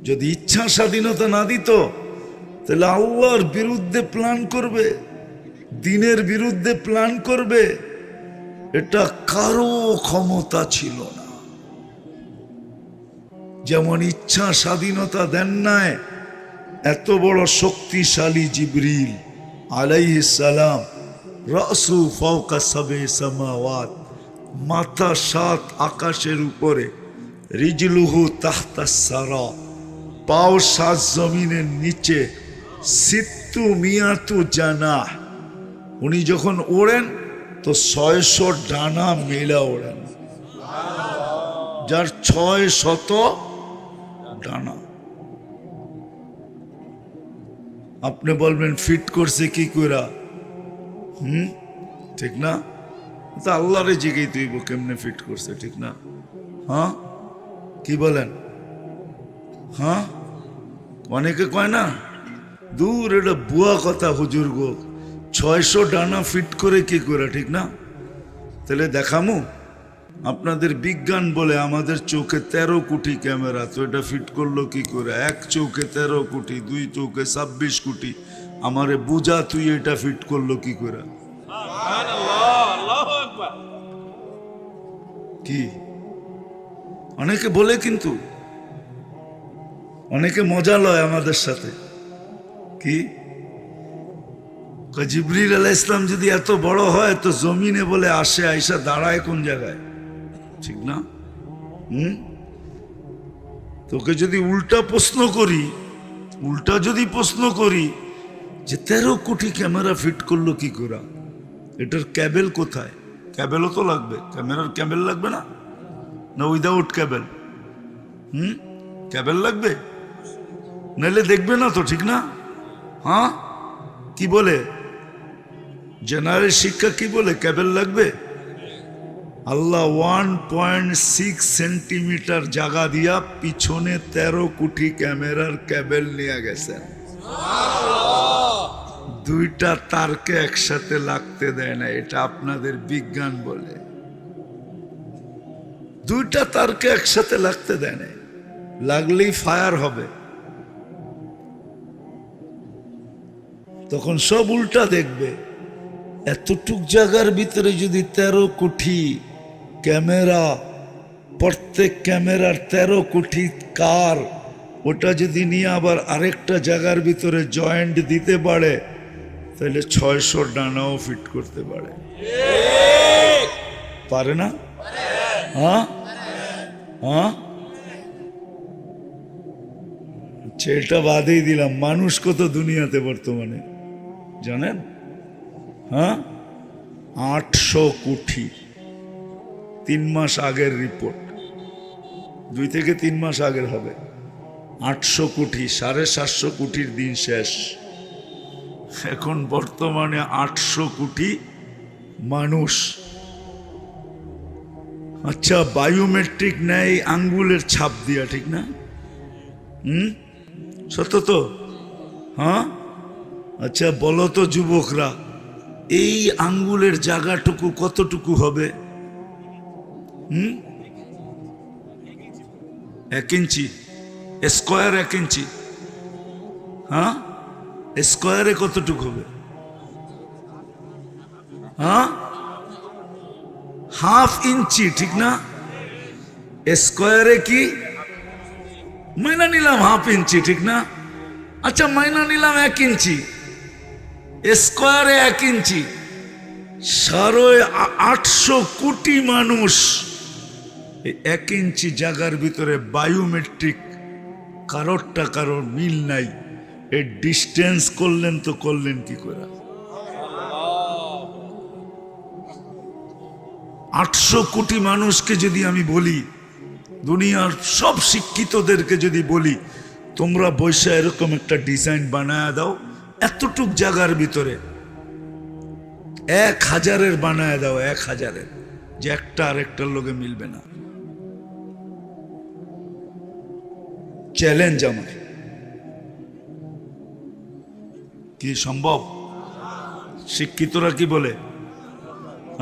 যদি ইচ্ছা স্বাধীনতা না দিত তাহলে আল্লাহর বিরুদ্ধে প্ল্যান করবে, দিনের বিরুদ্ধে প্ল্যান করবে, এটা কারো ক্ষমতা ছিল না। যেমন ইচ্ছা স্বাধীনতা দেন নাই এত বড় শক্তিশালী জিবরিল আলাইহিস সালাম, রাসু ফাওকা সাবে সামাওয়াত, মাথা 7 আকাশের উপরে, রিজলুহু তাহতাস সারা, পাও 7 জমিনের নিচে, সিত্তু মিয়াতু জানাহ, উনি যখন ওড়েন তো 600 ডানা মেলা ওড়েন, যার 600 ডানা। আপনি বলবেন ফিট করছে কি কইরা? ঠিক না? তো আল্লাহরে জিজ্ঞেস তুইব কেমনে ফিট করছে, ঠিক না? হ্যাঁ, কি বলেন? হ্যাঁ, অনেকে কয় না, দূর এটা বুয়া কথা হুজুর গো, 600 ডানা ফিট করে কি করে, ঠিক না? তাহলে দেখামু আপনাদের বিজ্ঞান বলে আমাদের চোখে 13 কোটি ক্যামেরা, তো এটা ফিট করলো কি করে? এক চোখে 13 কোটি, 2 চোখে 26 কোটি, আমারে বুঝা তুই এটা ফিট করলো কি করে? কি অনেকে বলে, কিন্তু অনেকে মজা লয় আমাদের সাথে। কি জিবরিল আলাইহিস সালাম যদি এত বড় হয় তো জমিনে বলে আসে, আইসা দাঁড়ায় কোন জায়গায়, ঠিক না? তোকে যদি উল্টা প্রশ্ন করি, উল্টা যদি প্রশ্ন করি যে 13 কোটি ক্যামেরা ফিট করলো কি করে, এটার ক্যাবেল কোথায়? ক্যাবেলও তো লাগবে, ক্যামেরার ক্যাবেল লাগবে না? না উইদাউট ক্যাবেল? ক্যাবেল লাগবে, নাহলে দেখবে না তো, ঠিক না? হ্যাঁ, কি বলে জেনারেল শিক্ষা, কি বলে ক্যাবেল লাগবে? আল্লাহ 1.6 সেন্টিমিটার জায়গা দিয়া পিছনে 13 কোটি ক্যামেরার ক্যাবেল নিয়ে গেছেন। দুইটা তারকে একসাথে লাগতে দেয় না, এটা আপনাদের বিজ্ঞান বলে। দুইটা তারকে একসাথে লাগতে দেয় না, লাগলেই ফায়ার হবে। তখন সব উল্টা দেখবে। এতটুক জায়গার ভিতরে যদি 13 কোটি ক্যামেরা, প্রত্যেক ক্যামেরার 13 কোটি কার, ওটা যদি নিয়ে আবার আরেকটা জায়গার ভিতরে জয়েন্ট দিতে পারে, তাহলে 600 ডানাও ফিট করতে পারে। পারে না? হ্যাঁ হ্যাঁ, এটা বাদেই দিলাম। মানুষ কত দুনিয়াতে বর্তমানে জানেন? হ্যাঁ, 800 কোটি। 3 মাস আগের রিপোর্ট, 2 থেকে 3 মাস আগের হবে। 800 কোটি, 750 কোটির দিন শেষ। এখন বর্তমানে 800 কোটি মানুষ। আচ্ছা, বায়োমেট্রিক নেয় আঙ্গুলের ছাপ দিয়া, ঠিক না? সত্য তো? হ্যাঁ, আচ্ছা বলো তো যুবকরা, এই আঙ্গুলের জায়গাটুকু কতটুকু হবে? 1 ইঞ্চি স্কোয়ার, 1 ইঞ্চি। হ্যাঁ, স্কোয়ারে কতটুকু হবে? হ্যাঁ, 1/2 ইঞ্চি, ঠিক না? স্কোয়ারে কি মাইনা নিলাম 1/2 ইঞ্চি, ঠিক না? আচ্ছা মাইনা নিলাম 1 ইঞ্চি, স্কোয়ারে 1 ইঞ্চি। 800 কোটি মানুষ 1 ইঞ্চি জায়গার ভিতরে বায়োমেট্রিক, কারোরটা কারোর মিল নাই। এই ডিস্টেন্স করলেন তো করলেন কি করে? 800 কোটি মানুষকে যদি আমি বলি, দুনিয়ার সব শিক্ষিতদেরকে যদি বলি, তোমরা বৈশা এরকম একটা ডিজাইন বানায় দাও, এতটুক জায়গার ভিতরে 1000-এর বানায় দাও, 1000-এর, যে একটা আরেকটার লোকে মিলবে না। চ্যালেঞ্জ আমার। কি সম্ভব? শিক্ষিতরা কি বলে?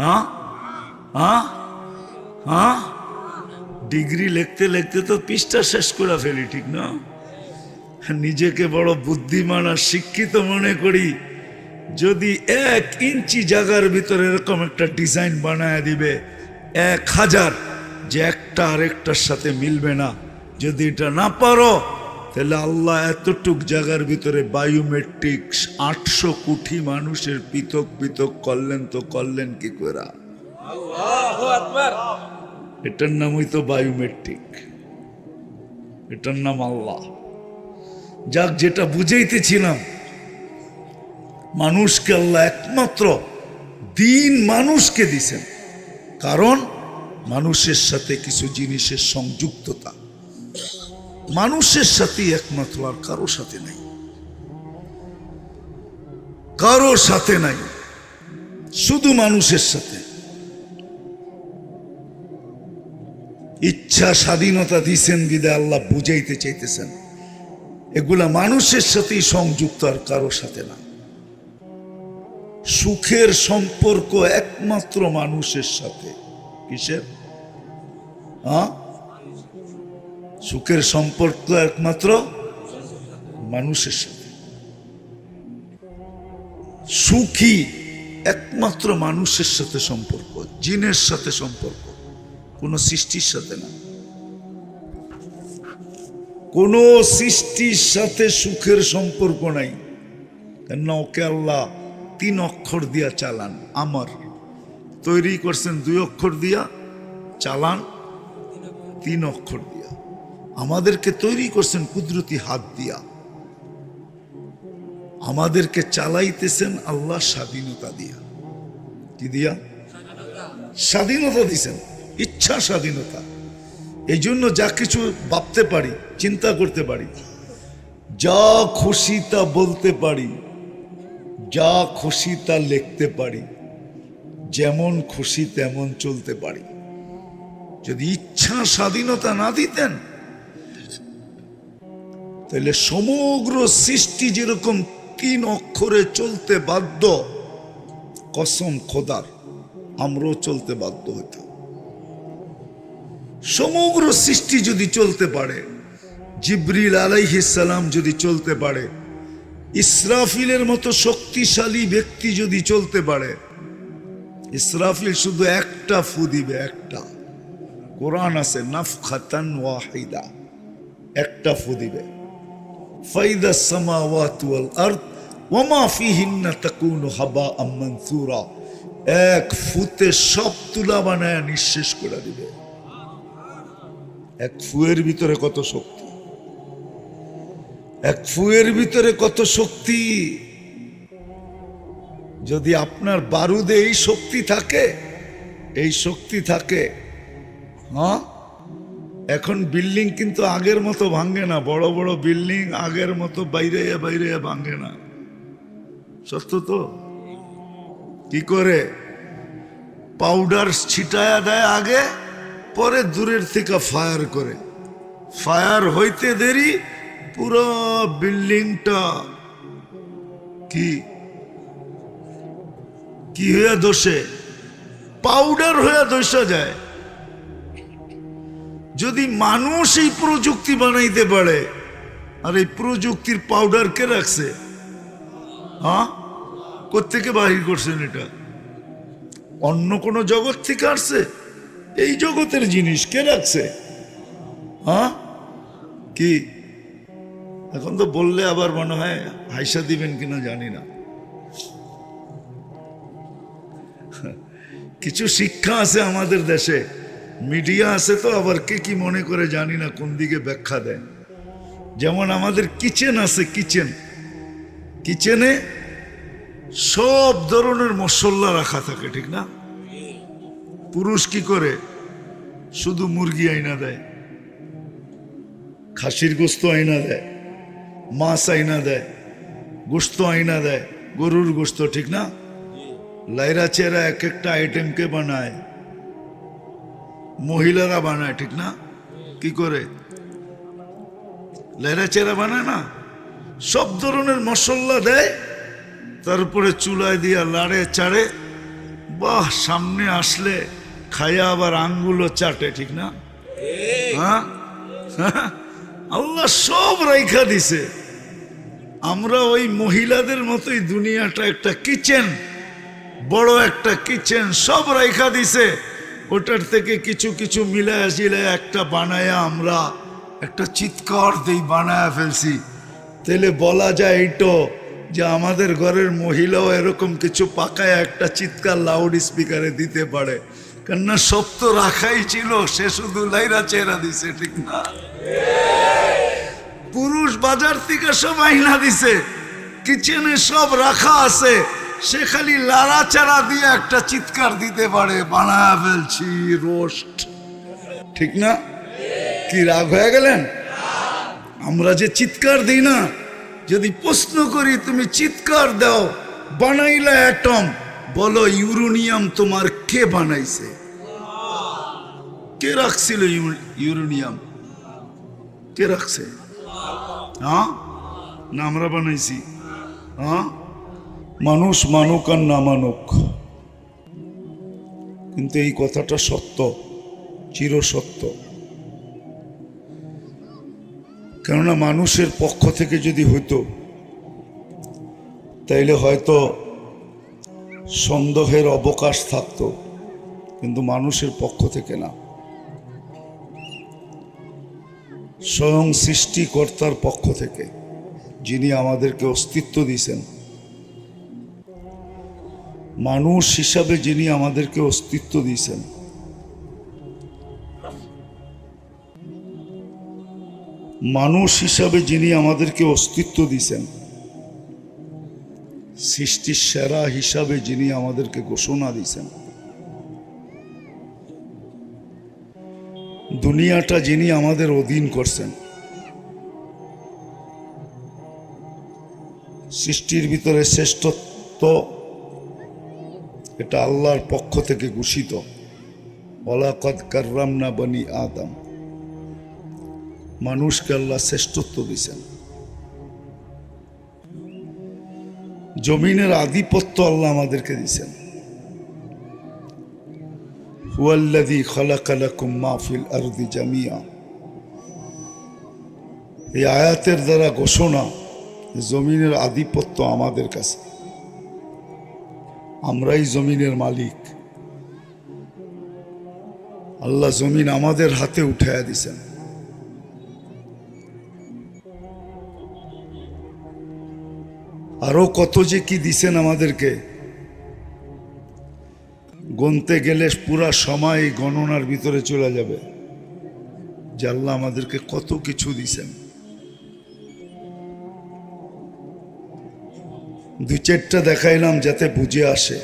হ্যাঁ হ্যাঁ হ্যাঁ, ডিগ্রি লিখতে লিখতে তো পৃষ্ঠা শেষ করে ফেলি, ঠিক না? নিজেকে বড় বুদ্ধিমান আর শিক্ষিত মনে করি। যদি 1 ইঞ্চি জায়গার ভিতরে এরকম একটা ডিজাইন বানায় দিবে 1000, যে একটা আরেকটার সাথে মিলবে না। যদি এটা না পারো তাহলে আল্লাহ এতটুক জায়গার ভিতরে বায়োমেট্রিক 800 কোটি মানুষের পৃথক পৃথক করলেন, তো করলেন কি করে? আল্লাহু আকবার। এটার নাম হইতো বায়োমেট্রিক, এটার নাম আল্লাহ। যাক, যেটা বুঝাইতেছিলাম, মানুষকে আল্লাহ একমাত্র দিন মানুষকে দিছেন, কারণ মানুষের সাথে কিছু জিনিসের সংযুক্ততা মানুষের সাথেই একমাত্র, আর কারো সাথে নাই, কারো সাথে নাই, শুধু মানুষের সাথে। ইচ্ছা স্বাধীনতা দিছেন বিদায় আল্লাহ বুঝাইতে চাইতেছেন এগুলা মানুষের সাথেই সংযুক্ত, আর কারো সাথে না। সুখের সম্পর্ক একমাত্র মানুষের সাথে। কিসের? সুখের সম্পর্ক একমাত্র মানুষের সাথে। সুখী একমাত্র মানুষের সাথে সম্পর্ক, জিনের সাথে সম্পর্ক, কোনো সৃষ্টির সাথে না। কোনো সৃষ্টির সাথে সুখের সম্পর্ক নাই, কেননা ওকে আল্লাহ 3 অক্ষর দিয়া চালান। আমার তৈরি করছেন 2 অক্ষর দিয়া, চালান 3 অক্ষর দিয়া। আমাদেরকে তৈরি করছেন কুদরতি হাত দিয়া, আমাদেরকে চালাইতেছেন আল্লাহ স্বাধীনতা দিয়া। কি দিয়া? স্বাধীনতা দিছেন, ইচ্ছা স্বাধীনতা। এই জন্য যা কিছু ভাবতে পারি, চিন্তা করতে পারি, যা খুশি তা বলতে পারি, যা খুশি তা লিখতে পারি, যেমন খুশি তেমন চলতে পারি। যদি ইচ্ছা স্বাধীনতা না দিতেন তাহলে সমগ্র সৃষ্টি যেরকম 3 অক্ষরে চলতে বাধ্য, কসম খোদার আমরাও চলতে বাধ্য হইতাম। সমগ্র সৃষ্টি যদি চলতে পারে, জিবরিল আলাইহিস সালাম যদি চলতে পারে, ইসরাফিলের মতো শক্তিশালী ব্যক্তি যদি চলতে পারে, ইসরাফিল শুধু একটা ফু দিবে, একটা। কোরআন আছে নাফখাতান ওয়াহিদা, একটা ফু দিবে। ফাইদাস সামাওয়াতু ওয়াল আরদ ওয়ামা ফিহিন্না তাকুনু হাবাআম মানসুরা। এক ফুতে সব তুলা বানায় নিঃশেষ করে দিবে। এক ফুয়ের ভিতরে কত শক্তি, এক ফুয়ের ভিতরে কত শক্তি। যদি আপনার বারুদে এই শক্তি থাকে, এই শক্তি থাকে, হ্যাঁ, এখন বিল্ডিং কিন্তু আগের মতো ভাঙে না। বড় বড় বিল্ডিং আগের মতো বাইরে বাইরে ভাঙে না। সত্য তো? কি করে? পাউডার ছিটায়া দেয় আগে, পরে দূরের থেকে ফায়ার করে। ফায়ার হইতে দেরি, পুরো বিল্ডিংটা কি কি হয়ে দোষে? পাউডার হয়ে দোষা যায়। যদি মানুষ এই প্রযুক্তি বানাইতে পারে, আর এই প্রযুক্তির পাউডার কে রাখছে? হ্যাঁ, কোত্থেকে বাহির করছেন? এটা অন্য কোন জগৎ থেকে আসছে? এই জগতের জিনিস কে রাখছে? হ্যাঁ, কি এখন তো বললে আবার মনে হয় হাইসা দিবেন কিনা জানি না। কিছু শিক্ষা আছে আমাদের দেশে, মিডিয়া আছে, তো আবার কে কি মনে করে জানি না, কোন দিকে ব্যাখ্যা দেয়। যেমন আমাদের কিচেন আছে, কিচেন, কিচেনে সব ধরনের মশলা রাখা থাকে, ঠিক না? পুরুষ কি করে? শুধু মুরগি আইনা দেয়, খাসির গোস্ত আইনা দেয়, মাছ আইনা দেয়, গোস্ত আইনা দেয়, গরুর গোস্ত, ঠিক না? লাইরা চেরা এক একটা আইটেমকে বানায়, মহিলারা বানায়, ঠিক না? কি করে? লাইরা চেরা বানায় না, সব ধরনের মশলা দেয়, তারপরে চুলায় দিয়া লাড়ে চাড়ে, বাহ, সামনে আসলে খায়া আবার আঙ্গুলো চাটে, ঠিক না? হ্যাঁ, আল্লাহ সব রাইখা দিছে। আমরা ওই মহিলাদের মতোই দুনিয়াটা একটা কিচেন, বড় একটা কিচেন, সব রাইখা দিছে, ওটার থেকে কিছু কিছু মিলায় জিলায় একটা বানায়া আমরা একটা চিৎকার দেই বানায়া ফেলছি। তাহলে বলা যায় এইটো যে আমাদের ঘরের মহিলাও এরকম কিছু পাকায় একটা চিৎকার লাউড স্পিকারে দিতে পারে, কেননা সব তো রাখাই ছিল, সে শুধু লাইরা চেহারা দিছে, ঠিক না? পুরুষ বাজার থেকে সব আইনা দিছে, কিচেনে সব রাখা আছে, সে খালি লাড়াচাড়া দিয়ে একটা চিৎকার দিতে পারে, বানায়া ফেলছি রোস্ট, ঠিক না? কি রাগ হয়ে গেলেন? আমরা যে চিৎকার দিই না, যদি প্রশ্ন করি তুমি চিৎকার দাও, বানাইলা অ্যাটম, বলো ইউরেনিয়াম তোমার কে বানাইছে? কে রাখছিল ইউরেনিয়াম? কে রাখছে? হ্যাঁ, না আমরা বানাইছি? হ্যাঁ, মানুষ মানুক আর না মানুক, কিন্তু এই কথাটা সত্য, চিরসত্য। কেননা মানুষের পক্ষ থেকে যদি হইতো তাইলে হয়তো সন্দেহের অবকাশ থাকতো, কিন্তু মানুষের পক্ষ থেকে না, স্বয়ং সৃষ্টিকর্তার পক্ষ থেকে, যিনি আমাদেরকে অস্তিত্ব দিয়েছেন, মানুষ হিসাবে যিনি আমাদেরকে অস্তিত্ব দিয়েছেন, মানুষ হিসাবে যিনি আমাদেরকে অস্তিত্ব দিয়েছেন, সৃষ্টির সেরা হিসাবে যিনি আমাদেরকে ঘোষণা দিয়েছেন, দুনিয়াটা যিনি আমাদের অধীন করছেন, সৃষ্টির ভিতরে শ্রেষ্ঠত্ব এটা আল্লাহর পক্ষ থেকে ঘোষিত। ওয়ালাকাদ কাররামনা বনি আদম, মানুষকে আল্লাহ শ্রেষ্ঠত্ব দিয়েছেন। জমিনের আধিপত্য আল্লাহ আমাদেরকে দিয়েছেন। হুয়াল্লাযী খালাকা লাকুম মা ফিল আরদি জামিয়া, এই আয়াতের দ্বারা ঘোষণা জমিনের আধিপত্য আমাদের কাছে, আমরাই জমিনের মালিক। আল্লাহ জমিন আমাদের হাতে উঠাইয়া দিছেন। আরো কত যে কি দিছেন আমাদেরকে, গণতে গেলে পুরা সময় গণনার ভিতরে চলে যাবে, যে আল্লাহ আমাদেরকে কত কিছু দিছেন। দুই চারটা দেখাইলাম যাতে বুঝে আসে।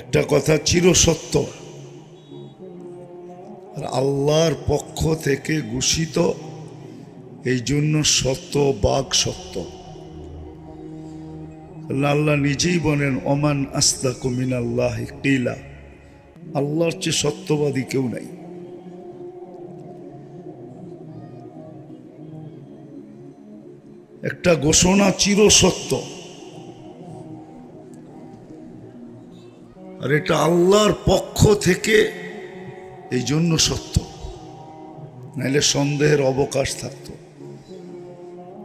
একটা কথা চিরসত্য, আর আল্লাহর পক্ষ থেকে ঘোষিত, এই জন্য সত্য বাক সত্য। আল্লাহ নিজেই বলেন ওমান আসদাকু মিনাল্লাহি কিলা, আল্লাহর চেয়ে সত্যবাদী কেউ নাই। একটা ঘোষণা চিরসত্য, আর এটা আল্লাহর পক্ষ থেকে, এই জন্য সত্য, নাইলে সন্দেহের অবকাশ থাকতো।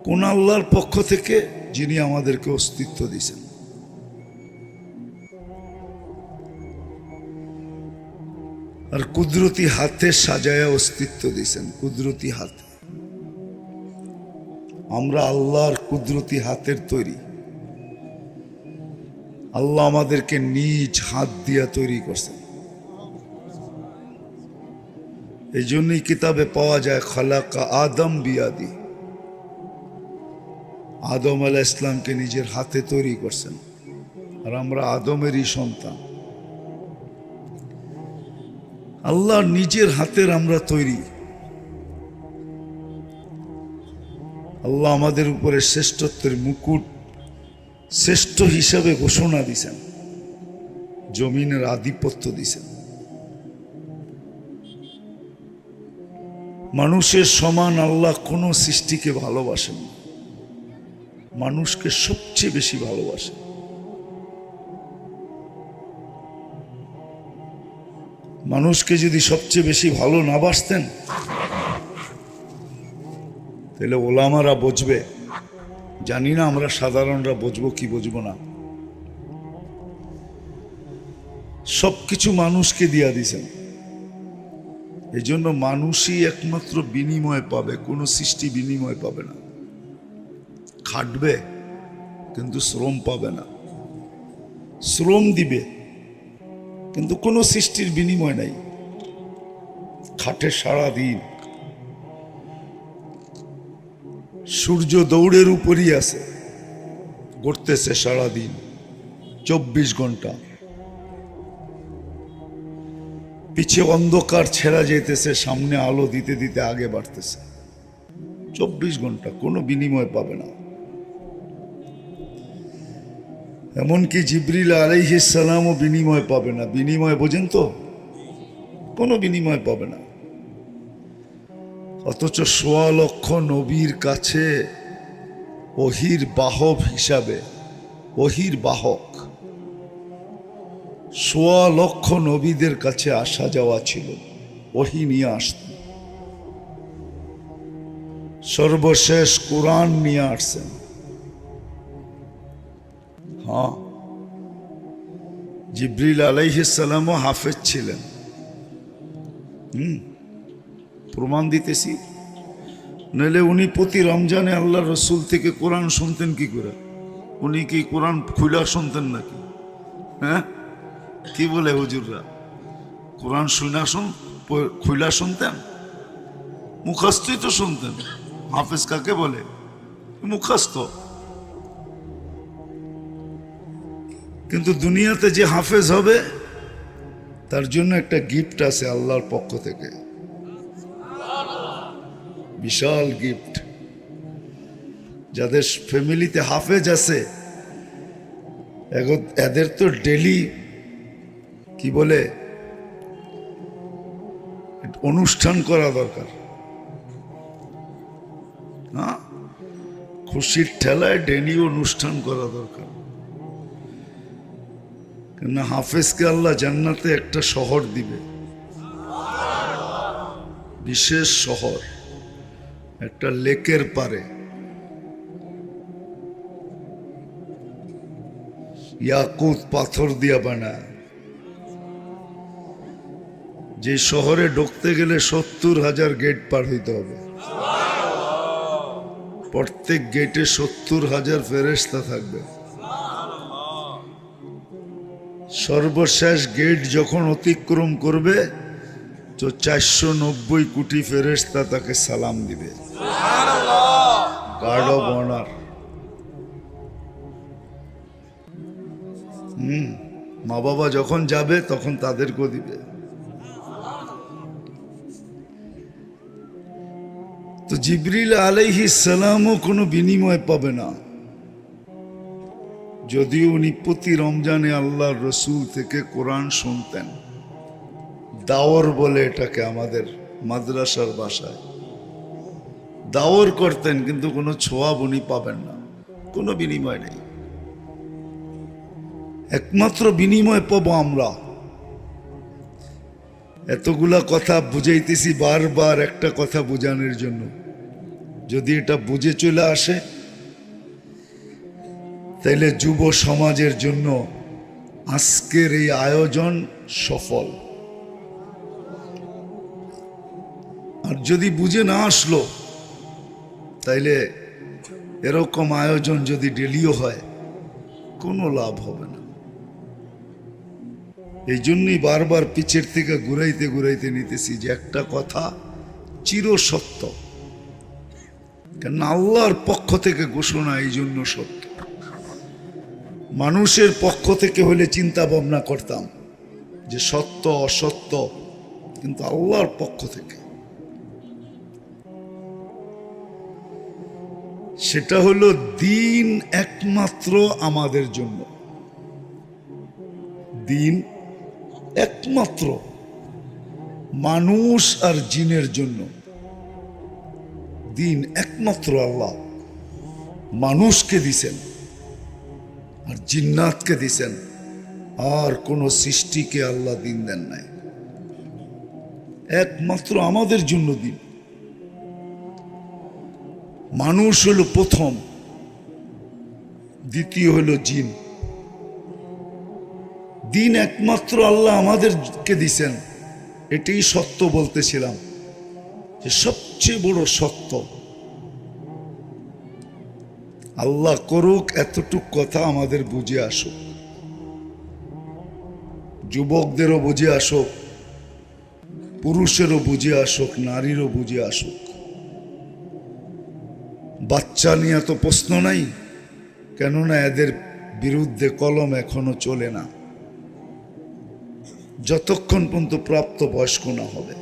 কোন আল্লাহর পক্ষ থেকে? যিনি আমাদেরকে অস্তিত্ব দিয়েছেন। আর কুদরতি হাতে সাজায়া অস্তিত্ব দিয়েছেন, কুদরতি হাতে। আমরা আল্লাহর কুদরতি হাতের তৈরি। আল্লাহ আমাদেরকে নিজ হাত দিয়া তৈরি করছেন। এই জন্যই কিতাবে পাওয়া যায় খালাকা আদম বিয়াদি, আদম আলাইহিস ইসলামকে নিজের হাতে তৈরি করছেন, আর আমরা আদমেরই সন্তান। আল্লাহ নিজের হাতের আমরা তৈরি। আল্লাহ আমাদের উপরে শ্রেষ্ঠত্বের মুকুট, শ্রেষ্ঠ হিসাবে ঘোষণা দিছেন, জমিনের আধিপত্য দিছেন। মানুষের সমান আল্লাহ কোনো সৃষ্টিকে ভালোবাসেন না, মানুষকে সবচেয়ে বেশি ভালোবাসেন। মানুষকে যদি সবচেয়ে বেশি ভালো না বাসতেন তাহলে ওলামারা বুঝবে, জানি না আমরা সাধারণরা বুঝবো কি বুঝবো না। সবকিছু মানুষকে দিয়া দিছেন, এই জন্য মানুষই একমাত্র বিনিময় পাবে, কোনো সৃষ্টি বিনিময় পাবে না। খাটবে কিন্তু শ্রম পাবে না, শ্রম দিবে কিন্তু কোনো সৃষ্টির বিনিময় নাই। খাটে সারাদিন, সূর্য দৌড়ের উপরই আছে, ঘুরতেছে সারাদিন 24 ঘন্টা, পিছে অন্ধকার ছেড়া যেতেছে, সামনে আলো দিতে দিতে আগে বাড়তেছে। 24 ঘন্টা কোনো বিনিময় পাবে না। এমনকি জিবরিল আলাইহিস সালামও বিনিময় পাবে না। বিনিময় বোঝেন তো, কোনো বিনিময় পাবে না। অথচ ১৬ লক্ষ নবীর কাছে ওহির বাহক হিসাবে, ওহির বাহক ১৬ লক্ষ নবীদের কাছে আসা যাওয়া ছিল, ওহি নিয়ে আসতেন। সর্বশেষ কোরআন নিয়ে আসছেন। হ্যাঁ, জিবরিল আলাইহিস সালামও হাফেজ ছিলেন। প্রমাণ দিতেছি, নইলে উনি প্রতি রমজানে আল্লাহ রসুল থেকে কোরআন শুনতেন কি করে? উনি কি কোরআন খুলা শুনতেন নাকি? হ্যাঁ, কি বলে হুজুররা? কোরআন খুলা শুনতেন? মুখস্থই তো শুনতেন। হাফেজ কাকে বলে? মুখস্থ। কিন্তু দুনিয়াতে যে হাফেজ হবে তার জন্য একটা গিফট আছে আল্লাহর পক্ষ থেকে, বিশাল গিফট। যাদের ফ্যামিলিতে হাফেজ আছে এদের তো ডেলি কি বলে অনুষ্ঠান করা দরকার। হ্যাঁ, খুশির ঠেলায় ডেলি অনুষ্ঠান করা দরকার। কেন হাফেজকে আল্লাহ জান্নাতে একটা শহর দিবে, বিশেষ শহর, একটা লেকের পারে। ইয়াকুত পাথর দিয়া বানায়। যে শহরে ঢুকতে গেলে ৭০,০০০ গেট পার হইতে হবে। প্রত্যেক গেটে ৭০,০০০ ফেরেশতা থাকবে। সর্বশেষ গেট যখন অতিক্রম করবে তো ৪৯০ কোটি ফেরেশতা তাকে সালাম দিবে। Guard of honour. মা বাবা যখন যাবে তখন তাদেরকেও দিবে। তো জিবরিল আলাইহিস সালামও কোনো বিনিময় পাবে না, যদিও উনি প্রতি রমজানে আল্লাহর রসুল থেকে কোরআন শুনতেন। দাওর বলে এটাকে আমাদের মাদ্রাসার ভাষায়। দাওর করতেন, কিন্তু কোনো ছোঁয়াব উনি পাবেন না, কোনো বিনিময় নেই। একমাত্র বিনিময় পাবো আমরা। এতগুলা কথা বুঝাইতেছি বারবার একটা কথা বোঝানোর জন্য। যদি এটা বুঝে চলে আসে তাইলে যুব সমাজের জন্য আজকের এই আয়োজন সফল। আর যদি বুঝে না আসলো তাইলে এরকম আয়োজন যদি ডেলিও হয় কোনো লাভ হবে না। এই জন্যই বারবার পিছের থেকে ঘুরাইতে ঘুরাইতে নিতেছি যে একটা কথা চির সত্য, কেন আল্লাহর পক্ষ থেকে ঘোষণা, এই জন্য সত্য। মানুষের পক্ষ থেকে হলে চিন্তা ভাবনা করতাম যে সত্য অসত্য, কিন্তু আল্লাহর পক্ষ থেকে সেটা হলো দিন একমাত্র আমাদের জন্য। দিন একমাত্র মানুষ আর জিনের জন্য। দিন একমাত্র আল্লাহ মানুষকে দিছেন আর জিন্নাতকে দিছেন, আর কোন সৃষ্টিকে আল্লাহ দিন দেন নাই। একমাত্র আমাদের জন্য দিন। মানুষ হলো প্রথম, দ্বিতীয় হলো জিন। দিন একমাত্র আল্লাহ আমাদেরকে দিছেন, এটাই সত্য বলতেছিলাম, যে সবচেয়ে বড় সত্য। আল্লাহ করুক এতটুক কথা আমাদের বুঝে আসুক, যুবকদেরও বুঝে আসুক, পুরুষেরও বুঝে আসুক, নারীরও বুঝে আসুক। বাচ্চা নিয়ে তো প্রশ্ন নাই, কেননা এদের বিরুদ্ধে কলম এখনো চলে না যতক্ষণ পর্যন্ত প্রাপ্ত বয়স্ক না হবে।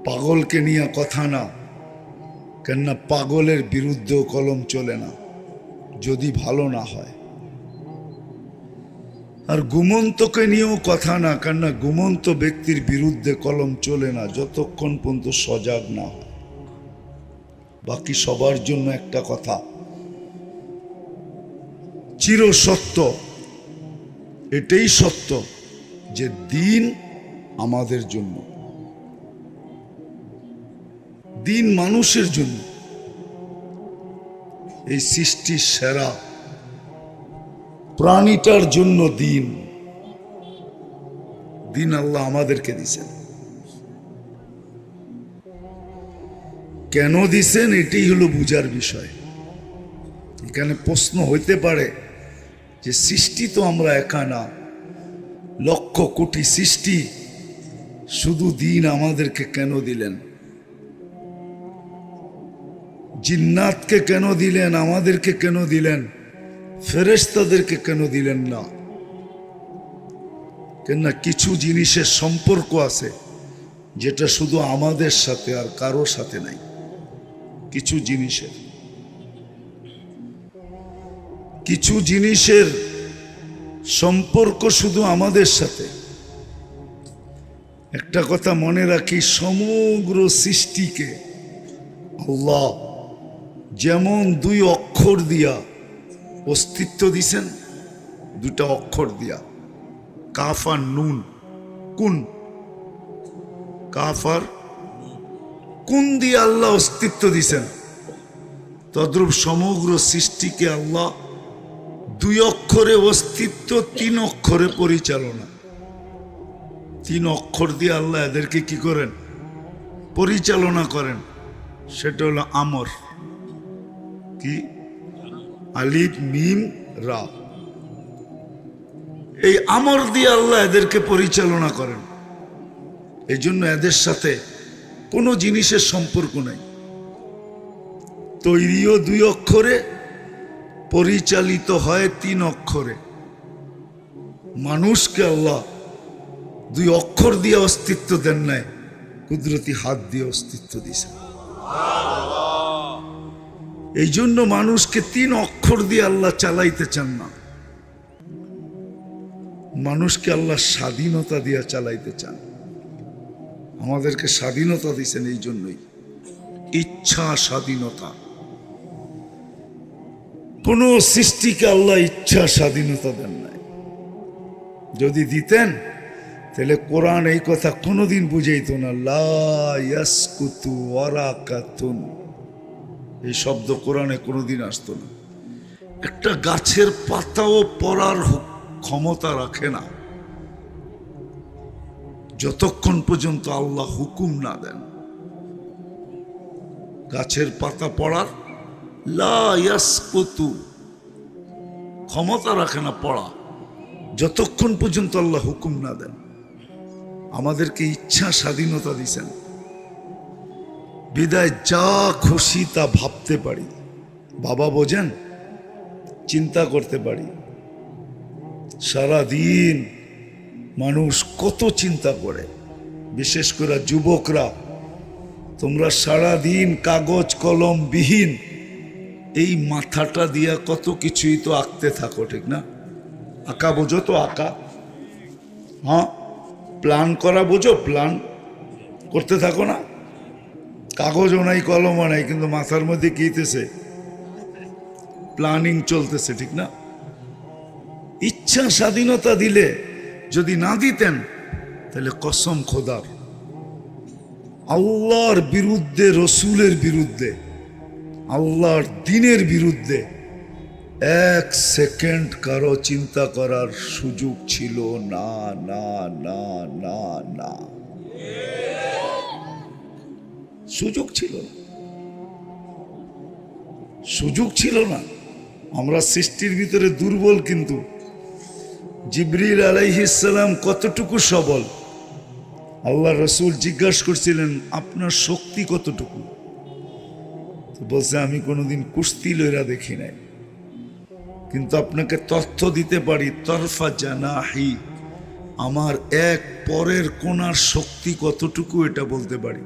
পাগলকে নিয়ে কথা না, কেননা পাগলের বিরুদ্ধেও কলম চলে না যদি ভালো না হয়। আর ঘুমন্তকে নিয়েও কথা না, কেননা ঘুমন্ত ব্যক্তির বিরুদ্ধে কলম চলে না যতক্ষণ পর্যন্ত সজাগ না হয়। বাকি সবার জন্য একটা কথা চির সত্য, এটাই সত্য যে দিন আমাদের জন্য, দিন মানুষের জন্য। এই সৃষ্টির সেরা প্রাণীটার জন্য দিন, দিন আল্লাহ আমাদেরকে দিছেন। কেন দিছেন এটাই হলো বুঝার বিষয়। এখানে প্রশ্ন হইতে পারে যে সৃষ্টি তো আমরা একা না, লক্ষ কোটি সৃষ্টি, শুধু দিন আমাদেরকে কেন দিলেন? জিন্নাতকে কেন দিলেন, আমাদেরকে কেন দিলেন, ফেরেশতাদেরকে কেন দিলেন না? কেননা কিছু জিনিসের সম্পর্ক আছে যেটা শুধু আমাদের সাথে আর কারোর সাথে নাই। কিছু জিনিসের সম্পর্ক শুধু আমাদের সাথে। একটা কথা মনে রাখি, সমগ্র সৃষ্টিকে আল্লাহ যেমন দুই অক্ষর দিয়া অস্তিত্ব দিছেন, দুটা অক্ষর দিয়া, কাফ আর নুন, কুন, কাফ আর কুন দিয়ে আল্লাহ অস্তিত্ব দিছেন, তদ্রূপ সমগ্র সৃষ্টিকে আল্লাহ দুই অক্ষরে অস্তিত্ব, তিন অক্ষরে পরিচালনা। তিন অক্ষর দিয়ে আল্লাহ এদেরকে কি করেন? পরিচালনা করেন। সেটা হলো আমর, কি? আলিফ মিম রা। এই আমর দিয়ে আল্লাহ এদেরকে পরিচালনা করেন। এই জন্য এদের সাথে কোনো জিনিসের সম্পর্ক নাই। তৈরিও দুই অক্ষরে, পরিচালিত হয় তিন অক্ষরে। মানুষকে আল্লাহ দুই অক্ষর দিয়ে অস্তিত্ব দেন নাই, কুদরতি হাত দিয়ে অস্তিত্ব দিয়েছেন। এই জন্য মানুষকে তিন অক্ষর দিয়ে আল্লাহ চালাইতে চান না, মানুষকে আল্লাহ স্বাধীনতা দিয়ে চালাইতে চান। আমাদেরকে স্বাধীনতা দিয়েছেন এই জন্যই, ইচ্ছা স্বাধীনতা। কোন সৃষ্টিকে আল্লাহ ইচ্ছা স্বাধীনতা দেন নাই। যদি দিতেন তাহলে কোরআন এই কথা কোনোদিন বুঝাইত না। লা ইয়াসকুতু ওয়ারাকাতুন, এই শব্দ কোরআনে কোনোদিন আসতো না। একটা গাছের পাতাও পড়ার ক্ষমতা রাখে না যতক্ষণ পর্যন্ত আল্লাহ হুকুম না দেন। গাছের পাতা পড়ার লা ইয়াসকুতু ক্ষমতা রাখে না পড়া, যতক্ষণ পর্যন্ত আল্লাহ হুকুম না দেন। আমাদেরকে ইচ্ছা স্বাধীনতা দিয়েছেন, বিদায় যা খুশি তা ভাবতে পারি। বাবা বোঝেন, চিন্তা করতে পারি। সারাদিন মানুষ কত চিন্তা করে, বিশেষ করে যুবকরা। তোমরা সারাদিন কাগজ কলম বিহীন এই মাথাটা দিয়া কত কিছুই তো আঁকতে থাকো, ঠিক না? আঁকা বোঝো তো? আঁকা, হ্যাঁ, প্ল্যান করা বোঝো? প্ল্যান করতে থাকো না? কাগজও নাই কলমও নাই, কিন্তু মাথার মধ্যে কিতেছে? প্ল্যানিং চলতেছে, ঠিক না? ইচ্ছা স্বাধীনতা দিলে, যদি না দিতেন তাহলে কসম খোদার, আল্লাহর বিরুদ্ধে, রসুলের বিরুদ্ধে আল্লাহর দ্বীনের বিরুদ্ধে এক সেকেন্ড কারো চিন্তা করার সুযোগ ছিল না, না, না, না, না, সুযোগ ছিল না, সুযোগ ছিল না। আমরা সৃষ্টির ভিতরে দুর্বল, কিন্তু জিবরিল আলাইহিস সালাম কতটুকু সবল। আল্লাহ রসুল জিজ্ঞাসা করছিলেন, আপনার শক্তি কতটুকু? তো বলছে, আমি কোনোদিন কুস্তি লইরা দেখি নাই, কিন্তু আপনাকে তথ্য দিতে পারি, তরফা জানাহি, আমার এক পরের কোনার শক্তি কতটুকু এটা বলতে পারি।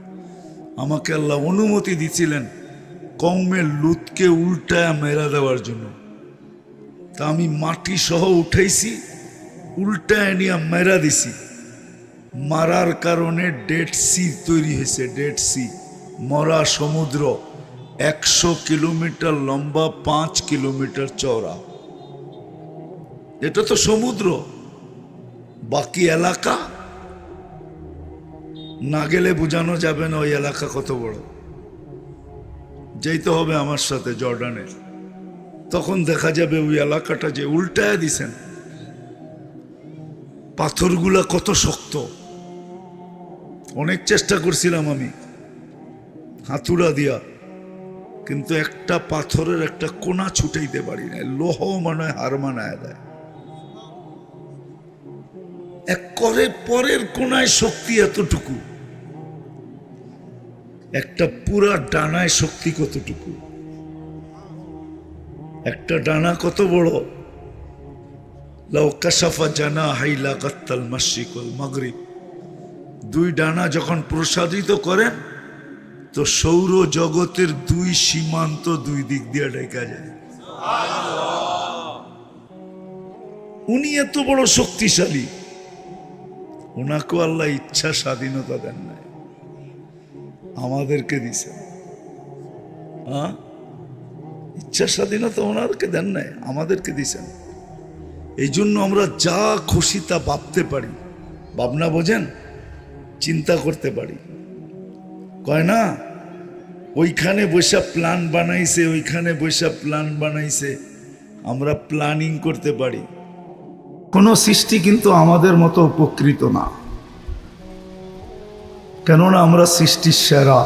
আমাকে আল্লাহ অনুমতি দিছিলেন কওমের লুতকে উল্টায় মেরা দেওয়ার জন্য। তা আমি মাটি সহ উঠাইছি, উল্টায় নিয়ে মেরা দিছি। মারার কারণে ডেড সি তৈরি হয়েছে, ডেড সি, মরা সমুদ্র, 100 কিলোমিটার লম্বা, 5 কিলোমিটার চওড়া। এটা তো সমুদ্র, বাকি এলাকা না গেলে বোঝানো যাবে না ওই এলাকা কত বড়। যেতে হবে আমার সাথে জর্ডানে, তখন দেখা যাবে ওই এলাকাটা যে উল্টায় দিছেন, পাথরগুলা কত শক্ত। অনেক চেষ্টা করছিলাম আমি হাতুড়া দিয়া, কিন্তু একটা পাথরের একটা কোনা ছুটাইতে পারি না। লোহ মনে হয় হার মানায় দেয়। এক করে পরের কোনায় শক্তি এতটুকু, একটা পুরা ডানায় শক্তি কতটুকু। একটা ডানা কত বড়, লাউ কাশাফা জানাহি লাগাত্তাল মাশরিক ওয়াল মাগরিব। দুই ডানা যখন প্রসারিত করেন তো সৌর জগতের 2 সীমান্ত 2 দিক দিয়ে ঢেকা যায়। উনি এত বড় শক্তিশালী, ওনাকেও আল্লাহ ইচ্ছা স্বাধীনতা দেন নাই, আমাদেরকে দিছে। ইচ্ছা স্বাধীনতা ওনাদেরকে দেন নাই, আমাদেরকে দিছেন। এই জন্য আমরা যা খুশি তা ভাবতে পারি। ভাবনা বোঝেন, চিন্তা করতে পারি। কয় না, ওইখানে বৈশা প্ল্যান বানাইছে, ওইখানে বৈশা প্ল্যান বানাইছে, আমরা প্ল্যানিং করতে পারি। কোনো সৃষ্টি কিন্তু আমাদের মতো উপকৃত না, কেননা আমরা সৃষ্টির সেরা।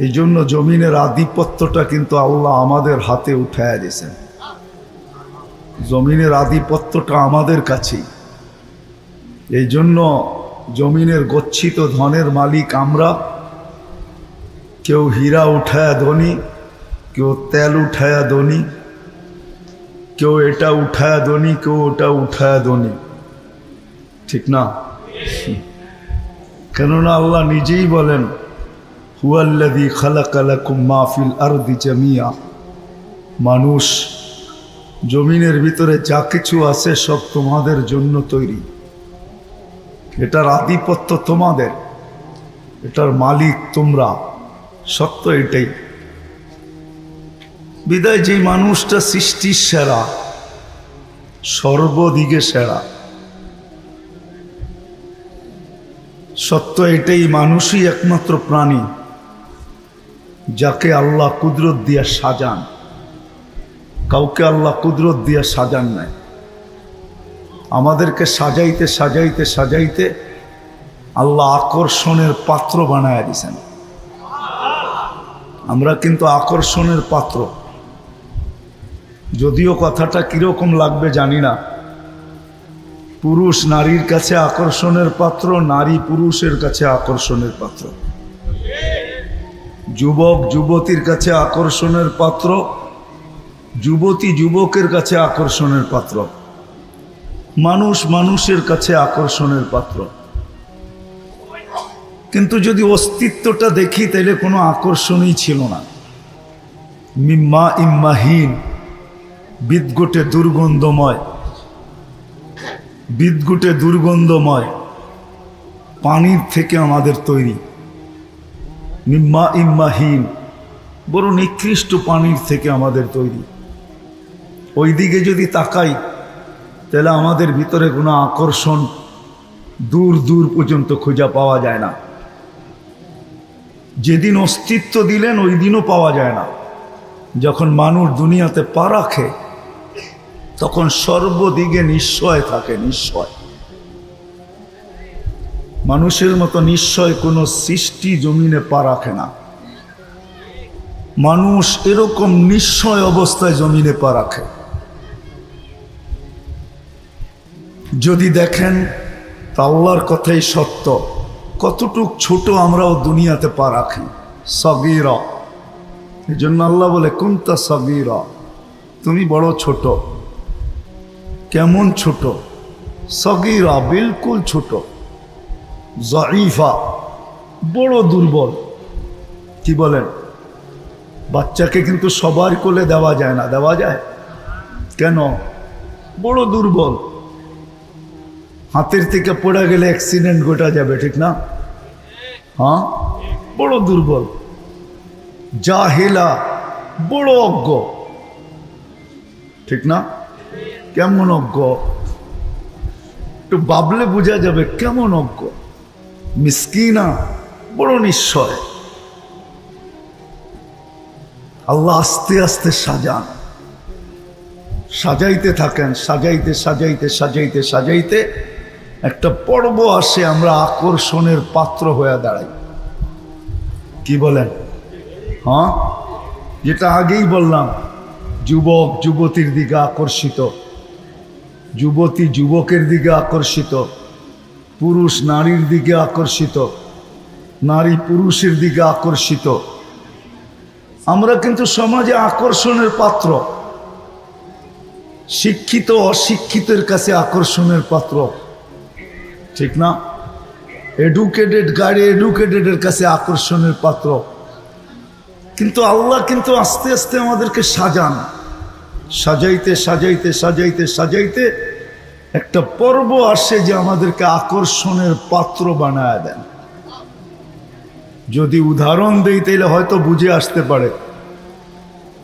এই জন্য জমিনের আধিপত্যটা কিন্তু আল্লাহ আমাদের হাতে উঠায় দিয়েছেন। জমিনের আধিপত্যটা আমাদের কাছেই। এই জন্য জমিনের গচ্ছিত ধনের মালিক আমরা। কেউ হীরা উঠায়া ধনী, কেউ তেল উঠায়া ধনী, কেউ এটা উঠায়া ধনী, কেউ ওটা উঠায়া ধনী, ঠিক না? কেননা আল্লাহ নিজেই বলেন, হুয়াল্লাযী খালাকা লাকুম মা ফিল আরদি জামিয়া। মানুষ, জমিনের ভিতরে যা কিছু আছে সব তোমাদের জন্য তৈরি। এটার আধিপত্য তোমাদের, এটার মালিক তোমরা। সত্য এটাই। বিদায় যে মানুষটা সৃষ্টির সেরা, সর্বদিকে সেরা, সত্য এটাই। মানুষই একমাত্র প্রাণী যাকে আল্লাহ কুদরত দিয়া সাজান। কাউকে আল্লাহ কুদরত দিয়া সাজান নাই। আমাদেরকে সাজাইতে সাজাইতে সাজাইতে আল্লাহ আকর্ষণের পাত্র বানায় দিয়েছেন। আমরা কিন্তু আকর্ষণের পাত্র। যদিও কথাটা কিরকম লাগবে জানি না। পুরুষ নারীর কাছে আকর্ষণের পাত্র, নারী পুরুষের কাছে আকর্ষণের পাত্র। যুবক যুবতীর কাছে আকর্ষণের পাত্র, যুবতী যুবকের কাছে আকর্ষণের পাত্র, মানুষ মানুষের কাছে আকর্ষণের পাত্র। কিন্তু যদি অস্তিত্বটা দেখি তাহলে কোনো আকর্ষণই ছিল না। মিম্মা ইম্মাহীন, বিদঘুটে দুর্গন্ধময়, বিদঘুটে দুর্গন্ধময় পানির থেকে আমাদের তৈরি। মিম্মা ইম্মাহীন, বড় নিকৃষ্ট পানির থেকে আমাদের তৈরি। ওই দিকে যদি তাকাই তাহলে আমাদের ভিতরে কোনো আকর্ষণ দূর দূর পর্যন্ত খোঁজা পাওয়া যায় না। যেদিন অস্তিত্ব দিলেন ওই দিনও পাওয়া যায় না। যখন মানুষ দুনিয়াতে পা রাখে তখন সর্বদিকে নিশ্চয় থাকে, নিশ্চয়। মানুষের মতো নিশ্চয় কোনো সৃষ্টি জমিনে পা রাখে না। মানুষ এরকম নিশ্চয় অবস্থায় জমিনে পা রাখে। যদি দেখেন তা আল্লাহর কথাই সত্য, কতটুক ছোট আমরাও দুনিয়াতে পা রাখি, সগীরা। এই জন্য আল্লাহ বলে কুনতা সগীরা, তুমি বড় ছোট। কেমন ছোট? সগীরা, বিলকুল ছোট। জঈফা, বড় দুর্বল। কি বলেন? বাচ্চাকে কিন্তু সবার কোলে দেওয়া যায় না, দেওয়া যায় কেন? বড় দুর্বল। হাতের থেকে পড়ে গেলে অ্যাক্সিডেন্ট ঘটা যাবে, ঠিক না? হ্যাঁ, বড় দুর্বল। জাহেলা, বড় অজ্ঞ, ঠিক না? কেমন অজ্ঞ? একটু ভাবলে বোঝা যাবে কেমন অজ্ঞ। মিসকিনা, বড় নিশ্চয়। আল্লাহ আস্তে আস্তে সাজান, সাজাইতে থাকেন, সাজাইতে সাজাইতে সাজাইতে সাজাইতে একটা পর্ব আসে, আমরা আকর্ষণের পাত্র হয়ে দাঁড়াই। কি বলেন? হ্যাঁ, যেটা আগেই বললাম, যুবক যুবতীর দিকে আকর্ষিত, যুবতী যুবকের দিকে আকর্ষিত, পুরুষ নারীর দিকে আকর্ষিত, নারী পুরুষের দিকে আকর্ষিত। আমরা কিন্তু সমাজে আকর্ষণের পাত্র। শিক্ষিত অশিক্ষিতের কাছে আকর্ষণের পাত্র, ঠিক না? এডুকেটেড গাড়ি এডুকেটেডের কাছে আকর্ষণের পাত্র। কিন্তু আল্লাহ কিন্তু আস্তে আস্তে আমাদেরকে সাজান, সাজাইতে সাজাইতে সাজাইতে সাজাইতে একটা পর্ব আসে যে আমাদেরকে আকর্ষণের পাত্র বানায় দেন। যদি উদাহরণ দেই তাহলে হয়তো বুঝে আসতে পারে।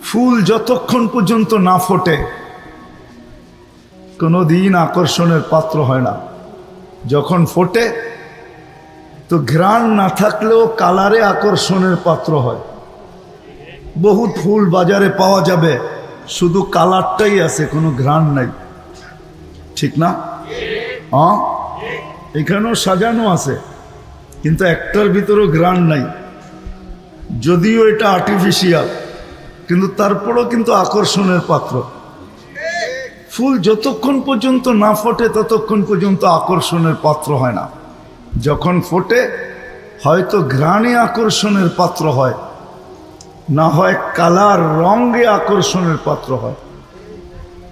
ফুল যতক্ষণ পর্যন্ত না ফোটে কোনোদিন আকর্ষণের পাত্র হয় না। যখন ফোটে তো ঘ্রাণ না থাকলেও কালারে আকর্ষণের পাত্র হয়। বহুত ফুল বাজারে পাওয়া যাবে, শুধু কালারটাই আছে, কোনো ঘ্রাণ নাই, ঠিক না? হ্যাঁ, এখানেও সাজানো আছে কিন্তু একটার ভিতরেও ঘ্রাণ নাই। যদিও এটা আর্টিফিশিয়াল কিন্তু তারপরেও কিন্তু আকর্ষণের পাত্র। ফুল যতক্ষণ পর্যন্ত না ফোটে ততক্ষণ পর্যন্ত আকর্ষণের পাত্র হয় না। যখন ফোটে হয়তো ঘ্রাণে আকর্ষণের পাত্র হয়, না হয় কালার রঙে আকর্ষণের পাত্র হয়।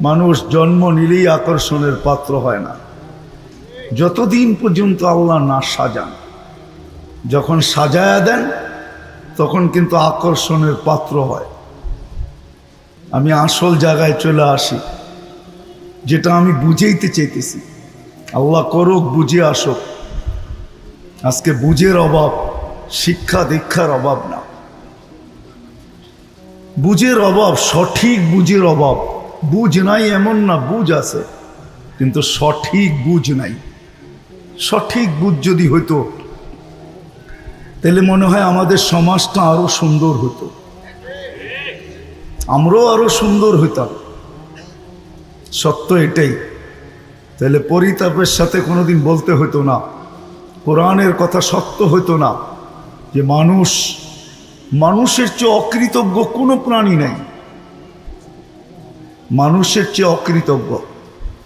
মানুষ জন্ম নিলেই আকর্ষণের পাত্র হয় না, যতদিন পর্যন্ত আল্লাহ না সাজান। যখন সাজায়া দেন তখন কিন্তু আকর্ষণের পাত্র হয়। আমি আসল জায়গায় চলে আসি, যেটা আমি বুঝাইতে চাইতেছি। আল্লাহ করুক বুঝে আসুক। আজকে বুঝের অভাব, শিক্ষা দীক্ষার অভাব না, বুঝের অভাব, সঠিক বুঝের অভাব। বুঝ নাই এমন না, বুঝ আছে কিন্তু সঠিক বুঝ নাই। সঠিক বুঝ যদি হইতো তাহলে মনে হয় আমাদের সমাজটা আরো সুন্দর হতো, আমরাও আরো সুন্দর হইতাম। সত্য এটাই। তাহলে পরিতাপের সাথে কোনোদিন বলতে হতো না, কোরআনের কথা সত্য হতো না যে মানুষের চেয়ে অকৃতজ্ঞ কোনো প্রাণী নাই। মানুষের চেয়ে অকৃতজ্ঞ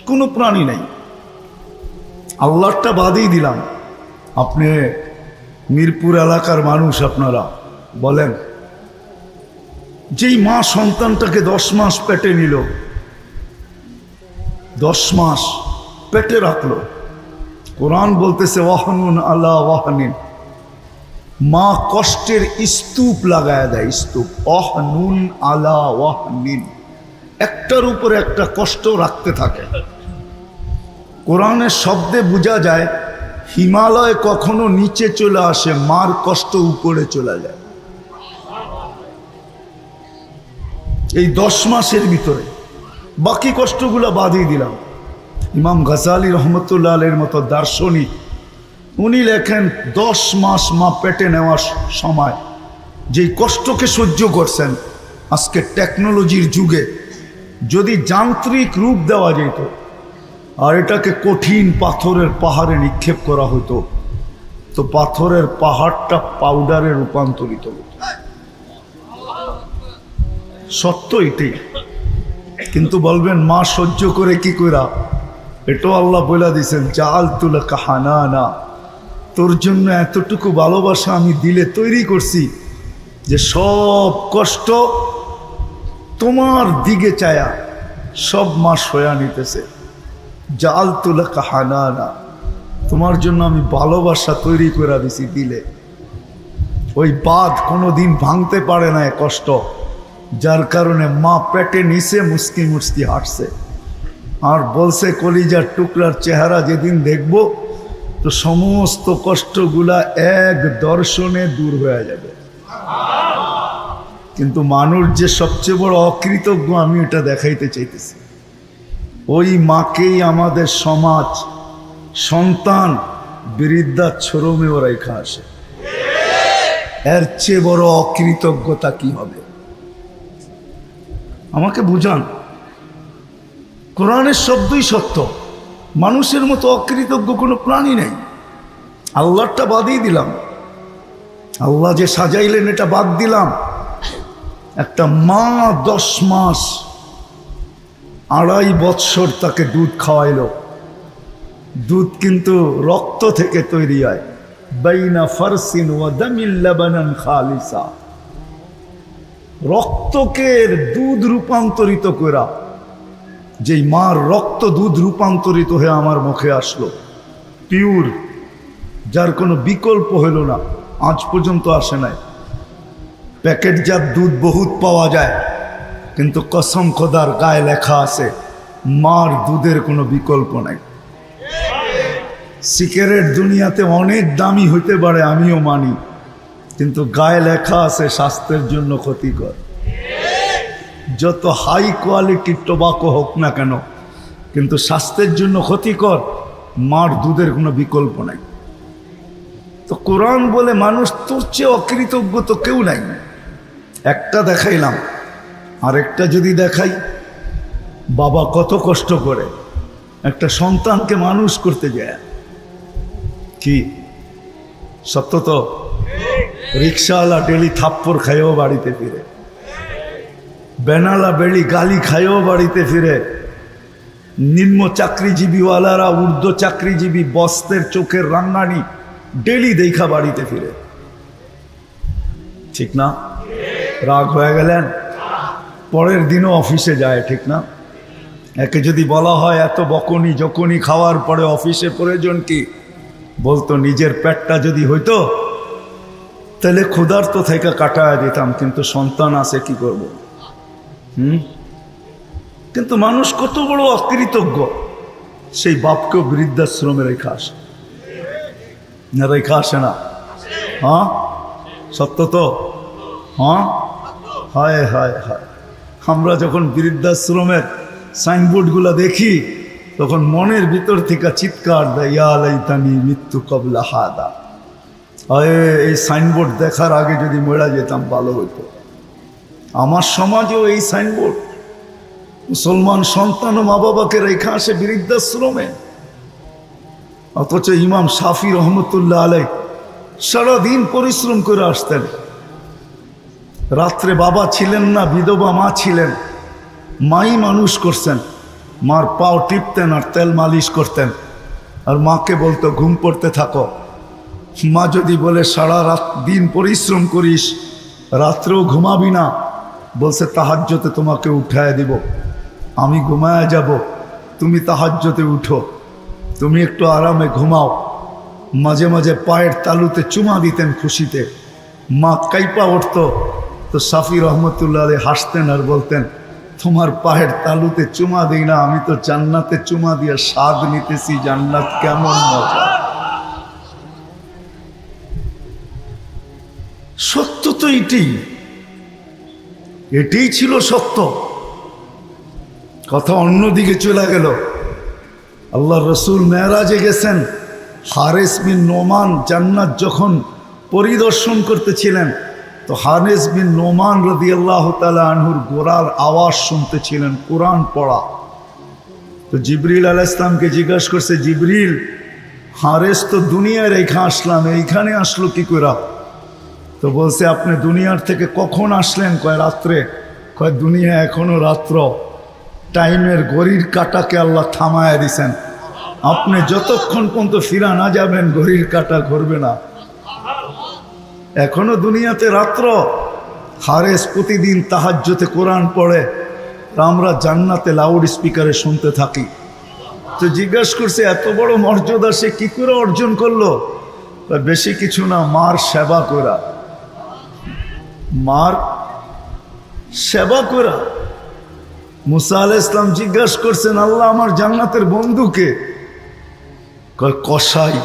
কোনো প্রাণী নাই। আল্লাহটা বাদেই দিলাম। আপনি মিরপুর এলাকার মানুষ, আপনারা বলেন, যেই মা সন্তানটাকে 10 মাস পেটে নিল, 10 মাস পেটে রাখলো, কোরআন বলতেছে ওয়াহনুন আলা ওয়াহনিন, মা কষ্টের স্তূপ লাগায় দেয়, স্তূপ। ওয়াহনুন আলা ওয়াহনিন, একটার উপর একটা কষ্ট রাখতে থাকে। কোরআনের শব্দে বোঝা যায় হিমালয় কখনো নিচে চলে আসে, মার কষ্ট উপরে চলে যায়। এই 10 মাসের ভিতরে বাকি কষ্টগুলো বাদই দিলাম। ইমাম গাজালি রহমতুল্লাহ আলাইহির মতো দার্শনিক উনি লেখেন 10 মাস মা পেটে নেওয়ার সময় যেই কষ্টকে সহ্য করছেন, আজকে টেকনোলজির যুগে যদি যান্ত্রিক রূপ দেওয়া যেত আর এটাকে কঠিন পাথরের পাহাড়ে নিক্ষেপ করা হতো, তো পাথরের পাহাড়টা পাউডারে রূপান্তরিত হতো। সত্য এটাই। কিন্তু বলবেন মা সহ্য করে কি করা? এটাও আল্লাহ বলে দিয়েছেন, জাল তুলা কাহানা না, তোর জন্য এতটুকু ভালোবাসা আমি দিলে তৈরি করছি যে সব কষ্ট তোমার দিকে চায়া সব মা সয়া নিতেছে। জাল তুলা কাহানা না, তোমার জন্য আমি ভালোবাসা তৈরি করে দিছি দিলে। ওই বাঁধ কোনোদিন ভাঙতে পারে না কষ্ট, যার কারণে মা পেটে নিচে মুস্কি মুস্কি হাঁটছে আর বলছে কলিজার টুকরার চেহারা যেদিন দেখব তো সমস্ত কষ্টগুলা এক দর্শনে দূর হয়ে যাবে। কিন্তু মানুষ যে সবচেয়ে বড় অকৃতজ্ঞ আমি এটা দেখাইতে চাইতেছি। ওই মাকেই আমাদের সমাজ সন্তান বৃদ্ধাশ্রমেও রেখা আসে। এর চেয়ে বড় অকৃতজ্ঞতা কি হবে? আমাকে বুঝান। কোরআনের শব্দই সত্য। মানুষের মতো অকৃতজ্ঞ কোনো প্রাণী নেই। আল্লাহটা বাদই দিলাম, আল্লাহ যে সাজাইলেন এটা বাদ দিলাম। একটা মা 10 মাস 2.5 বৎসর তাকে দুধ খাওয়াইলো। দুধ কিন্তু রক্ত থেকে তৈরি হয়। বাইনা ফারসিন ওয়া দামিল লাবানান খালিসা, রক্তকে দুধ রূপান্তরিত করা। যেই মার রক্ত দুধ রূপান্তরিত হয়ে আমার মুখে আসলো, পিওর, যার কোনো বিকল্প হইল না, আজ পর্যন্ত আসে নাই। প্যাকেটজাত দুধ বহুত পাওয়া যায়, কিন্তু কসম খোদার গায়ে লেখা আছে মার দুধের কোনো বিকল্প নাই। সিগারেট দুনিয়াতে অনেক দামি হইতে পারে, আমিও মানি, কিন্তু গায়ে লেখা আছে স্বাস্থ্যের জন্য ক্ষতিকর। যত হাই কোয়ালিটির টোবাকো হোক না কেন, কিন্তু স্বাস্থ্যের জন্য ক্ষতিকর। মার দুধের কোনো বিকল্প নাই। তো কোরআন বলে মানুষ তোর চেয়ে অকৃতজ্ঞ তো কেউ নাই। একটা দেখাইলাম, আরেকটা যদি দেখাই, বাবা কত কষ্ট করে একটা সন্তানকে মানুষ করতে যায়। কি সত্য তো? রিক্সাওয়ালা ডেলি থাপ্পড় খাইও বাড়িতে ফিরে, বেনালা বেড়ি গালি খাইও বাড়িতে ফিরে, নিম্ন চাকরিজীবীওয়ালারা ঊর্ধ্ব চাকরিজীবী বস্তের চোখের রাঙ্গানি ডেলি দেখা বাড়িতে ফিরে। ঠিক না? রাগ হয়ে গেলেন? পরের দিনও অফিসে যায়, ঠিক না? একে যদি বলা হয় এত বকনি যখনই খাওয়ার পরে অফিসে প্রয়োজন কি, বলতো নিজের পেটটা যদি হইতো তাহলে ক্ষুধার্ত থেকে কাটায় দিতাম, কিন্তু সন্তান আছে কি করব। কিন্তু মানুষ কত বড় অকৃতজ্ঞ, সেই বাপকেও বৃদ্ধাশ্রমে রেখা আসে না? রেখা আসে না? হ্যাঁ সত্য তো? হ্যাঁ, হায় হায় হায়। আমরা যখন বৃদ্ধাশ্রমের সাইনবোর্ডগুলো দেখি তখন মনের ভিতর থেকে চিৎকার দেয়, ইয়া লাইতানি মৃত্যু কবলা হাদা। এই সাইনবোর্ড দেখার আগে যদি মরে যেতাম ভালো হতো। আমার সমাজেও এই সাইনবোর্ড, মুসলমান সন্তান ও মা বাবাকে রেখা আসে বৃদ্ধাশ্রমে। অথচ ইমাম শাফি রহমতুল্লাহ আলাই সারাদিন পরিশ্রম করে আসতেন। রাত্রে বাবা ছিলেন না, বিধবা মা ছিলেন, মাই মানুষ করছেন। মার পাও টিপতেন আর তেল মালিশ করতেন, আর মাকে বলতো ঘুম পড়তে থাকো। মা যদি বলে সারা রাত দিন পরিশ্রম করিস, রাত্রেও ঘুমাবি না, বলছে তাহাজ্জতে তোমাকে উঠায় দিব, আমি ঘুমায় যাব, তুমি তাহাজ্জতে উঠো, তুমি একটু আরামে ঘুমাও। মাঝে মাঝে পায়ের তালুতে চুমা দিতেন খুশিতে। মা কাইপা উঠত, তো শাফি রহমতুল্লাহ আলাইহি হাসতেন আর বলতেন, তোমার পায়ের তালুতে চুমা দিই না, আমি তো জান্নাতে চুমা দিয়ে স্বাদ নিতেছি, জান্নাত কেমন মজা। সত্য তো এটাই ছিল সত্য। কথা অন্যদিকে চলে গেল। আল্লাহ রসুল মেরাজে গেছেন, হারেস বিন নোমান জান্নাত যখন পরিদর্শন করতেছিলেন তো হারেস বিন নোমান রাদিয়াল্লাহু তাআলা আনহুর গোরার আওয়াজ শুনতেছিলেন কোরআন পড়া। তো জিবরিল আলাইহিস সালামকে জিজ্ঞাসা করছে, জিবরিল, হারেস তো দুনিয়ায় রেখে আসলাম, এইখানে আসলো কি করে? তো বলছে, আপনি দুনিয়ার থেকে কখন আসলেন? কয় রাত্রে। কয় দুনিয়া এখনো রাত্র, টাইমের ঘড়ির কাঁটাকে আল্লাহ থামায় দিছেন, আপনি যতক্ষণ পর্যন্ত ফিরা না যাবেন ঘড়ির কাঁটা ঘুরবে না, এখনো দুনিয়াতে রাত্র। হারেস প্রতিদিন তাহাজ্জুদে কোরআন পড়ে, আমরা জান্নাতে লাউড স্পিকারে শুনতে থাকি। তো জিজ্ঞাসা করছে, এত বড় মর্যাদা সে কি করে অর্জন করলো? বেশি কিছু না, মার সেবা করা, মার সেবা করা। মুসা আলাইহিস সালাম জিজ্ঞাসা করছেন, আল্লাহ আমার জান্নাতের বন্ধুকে? কয় কসাই।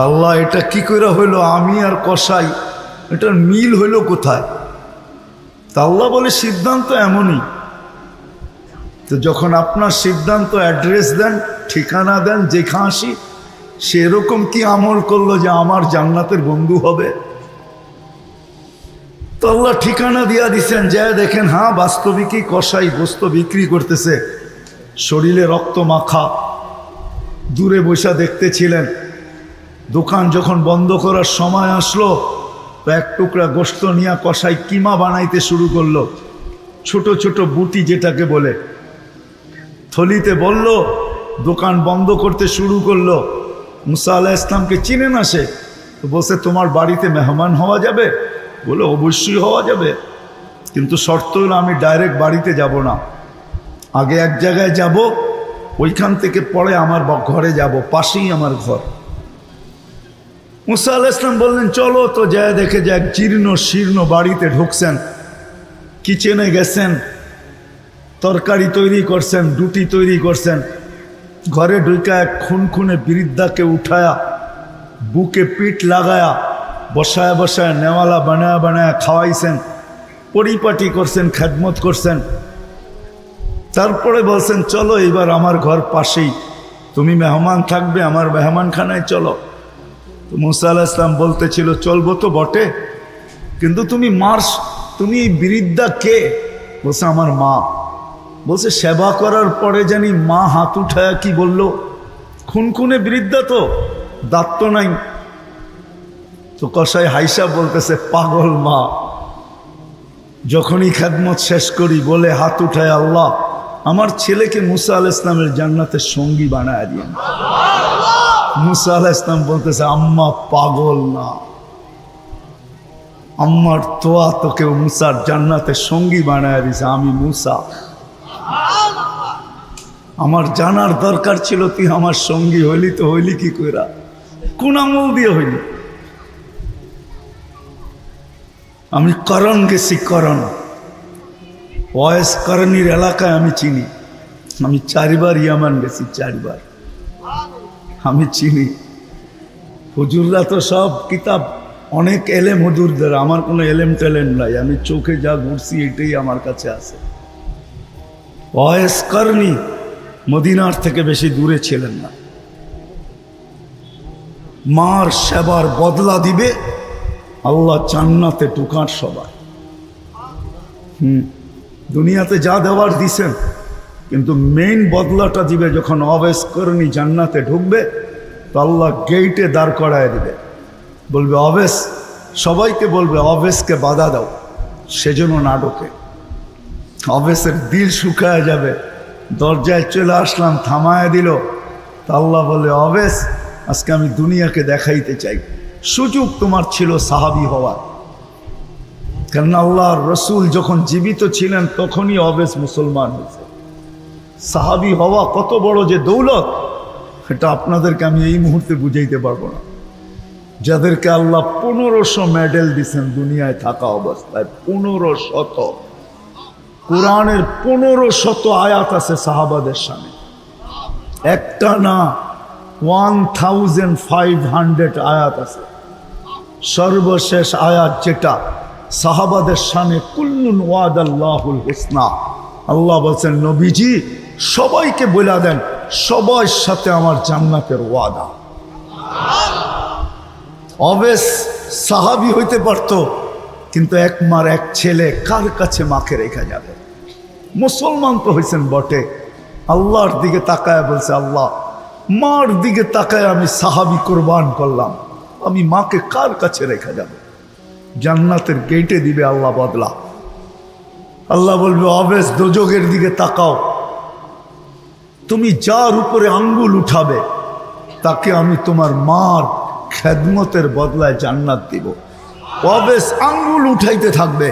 আল্লাহ এটা কি করে হইলো, আমি আর কসাই এটার মিল হইল কোথায়? তা আল্লাহ বলে, সিদ্ধান্ত এমনই। তো যখন আপনার সিদ্ধান্ত অ্যাড্রেস দেন, ঠিকানা দেন, যেখানে আসি সেরকম কি আমল করলো যে আমার জান্নাতের বন্ধু হবে? তো আল্লাহ ঠিকানা দিয়া দিছেন, যা দেখেন হ্যাঁ বাস্তবিকই কসাই গোস্ত বিক্রি করতেছে, শরীরে রক্ত মাখা। দূরে বসে দেখতেছিলেন। দোকান যখন বন্ধ করার সময় আসলো তো এক টুকরা গোস্ত নিয়ে কসাই কিমা বানাইতে শুরু করলো, ছোট ছোট বুটি যেটাকে বলে। থলিতে বলল, দোকান বন্ধ করতে শুরু করলো। মুসা আলাইহিস সালামকে চিনে না সে, তো বলছে, তোমার বাড়িতে মেহমান হওয়া যাবে? বলে, অবশ্যই হওয়া যাবে, কিন্তু শর্ত হলো আমি ডাইরেক্ট বাড়িতে যাব না, আগে এক জায়গায় যাব, ওইখান থেকে পরে আমার ঘরে যাব, পাশেই আমার ঘর। মুসা আলাইহিস সালাম বললেন, চলো। তো যায় দেখে যে এক জীর্ণ শীর্ণ বাড়িতে ঢুকছেন, কিচেনে গেছেন, তরকারি তৈরি করছেন, রুটি তৈরি করছেন। ঘরে ঢুকা এক খুনখুনে বৃদ্ধাকে উঠায়া বুকে পিঠ লাগায়া বসায় বসায় নেওয়ালা বানায়া বানায়া খাওয়াইছেন, পরিপাটি করছেন, খেদমত করছেন। তারপরে বলছেন, চলো এবার আমার ঘর পাশেই, তুমি মেহমান থাকবে, আমার মেহমানখানায় চলো। তো মুসা আলাইহিস সালাম বলতেছিল, চলবো তো বটে, কিন্তু তুমি এই বৃদ্ধা কে? বলছে, আমার মা। বলছে, সেবা করার পরে জানি মা হাত উঠায়া কি বলল? খুনখুনে বৃদ্ধা তো, দাঁত তো নাই। তো কসাই হাইসা বলতেছে, পাগল মা। যখনই খেদমত শেষ করি বলে হাত উঠায়, আল্লাহ আমার ছেলেকে মুসা আলাইহিস সালামের জান্নাতের সঙ্গী বানায় দিন। মুসা আলাইহিস সালাম বলতেছে, আম্মা পাগল না, আম্মার তোয়া তোকে মুসার জান্নাতের সঙ্গী বানায় দিছে, আমি মুসা। আমার জানার দরকার ছিল তুই আমার সঙ্গী হইলি, তো হইলি কি কইরা? কোন আমল দিয়ে হইলি? আমি করণ গেছি, করণ ওয়েস করণীর এলাকায় আমি চিনি। আমি 4 বার ইয়ামান গেছি, 4 বার আমি চিনি। হুজুররা তো সব কিতাব, অনেক এলেম হুজুরদের, আমার কোনো এলেম টেলেম নাই, আমি চোখে যা ঘুরছি এটাই আমার কাছে আছে। ওয়েস করণী মদিনার থেকে বেশি দূরে ছিলেন না। মার সেবার বদলা দিবে আল্লাহ জান্নাতে ঢুকার সবাই। দুনিয়াতে যা দেওয়ার দিছেন, কিন্তু মেইন বদলাটা দিবে যখন অবেস করণী জান্নাতে ঢুকবে, তো আল্লাহ গেইটে দাঁড় করায় দিবে, বলবে অবেস, সবাইকে বলবে অবেসকে বাধা দাও, সেজন্য না ঢোকে। অবেসের দিল শুকায় যাবে, দরজায় চলে আসলাম, থামায় দিল। তা আল্লাহ বলে, অবেস আজকে আমি দুনিয়াকে দেখাইতে চাই, সুযোগ তোমার ছিল সাহাবী হওয়ার। কারণ আল্লাহর রসুল যখন জীবিত ছিলেন তখনই অবেস মুসলমান হয়েছে। সাহাবী হওয়া কত বড় যে দৌলত, এটা আপনাদেরকে আমি এই মুহূর্তে বুঝাইতে পারবো না। যাদেরকে আল্লাহ 1500 মেডেল দিচ্ছেন দুনিয়ায় থাকা অবস্থায়, 1500। কোরআনের 1500 আয়াত আছে সাহাবাদের সামনে, একটা না 1500 আয়াত আছে। সর্বশেষ আয়াত যেটা সাহাবাদের সামনে, কুল্লুন ওয়াদাল্লাহুল হুসনা, আল্লাহ বলছেন নবীজি সবাইকে বলে দেন সবার সাথে আমার জান্নাতের ওয়াদা। অবেস সাহাবী হইতে পারত, কিন্তু এক মার এক ছেলে কার কাছে মাকে রেখে যাবে? মুসলমান তো হয়েছেন বটে, আল্লাহর দিকে তাকায় বলছে, আল্লাহ মার দিকে তাকায় আমি সাহাবী কোরবান করলাম, আমি মাকে কার কাছে রেখে যাব? জান্নাতের গেটে দিবে আল্লাহ বদলা। আল্লাহ বলবে, অবেস দোজখের দিকে তাকাও, তুমি যার উপরে আঙ্গুল উঠাবে তাকে আমি তোমার মার খেদমতের বদলায় জান্নাত দিব। অবেস আঙ্গুল উঠাইতে থাকবে।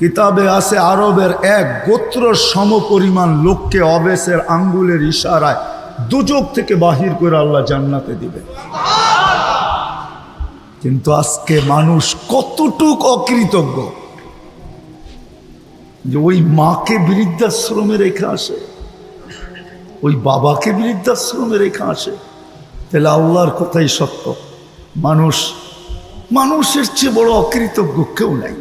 কিতাবে আছে আরবের এক গোত্র সমপরিমাণ লোককে অবেসের আঙ্গুলের ইশারায় দোজখ থেকে বাহির করে আল্লাহ জান্নাতে দিবে। কিন্তু আজকে মানুষ কতটুক অকৃতজ্ঞ যে ওই মাকে বৃদ্ধাশ্রমে রেখে আসে, ওই বাবাকে বৃদ্ধাশ্রমে রেখে আসে। তাহলে আল্লাহর কথাই সত্য, মানুষের চেয়ে বড় অকৃতজ্ঞ কেউ নাই।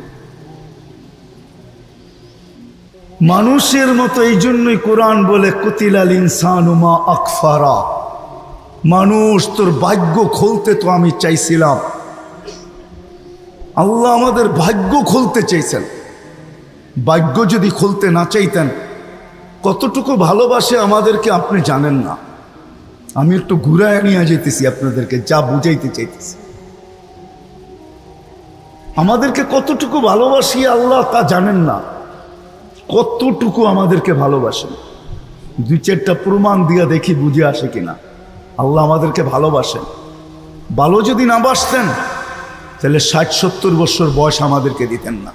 মানুষের মতো এই জন্যই কোরআন বলে, কুতিলাল ইনসানু মা আকফারা, মানুষ তোর ভাগ্য খুলতে তো আমি চাইছিলাম। আল্লাহ আমাদের ভাগ্য খুলতে চাইছেন। ভাগ্য যদি খুলতে না চাইতেন, কতটুকু ভালোবাসে আমাদেরকে আপনি জানেন না। আমি একটু ঘুরায় নিয়ে যেতেছি আপনাদেরকে, যা বুঝাইতে চাইতেছি। আমাদেরকে কতটুকু ভালোবাসি আল্লাহ তা জানেন না, কতটুকু আমাদেরকে ভালোবাসেন। দুই চারটা প্রমাণ দিয়া দেখি বুঝে আসে কিনা। আল্লাহ আমাদেরকে ভালোবাসেন। ভালো যদি না বাসতেন তাহলে 60-70 বছর বয়স আমাদেরকে দিতেন না,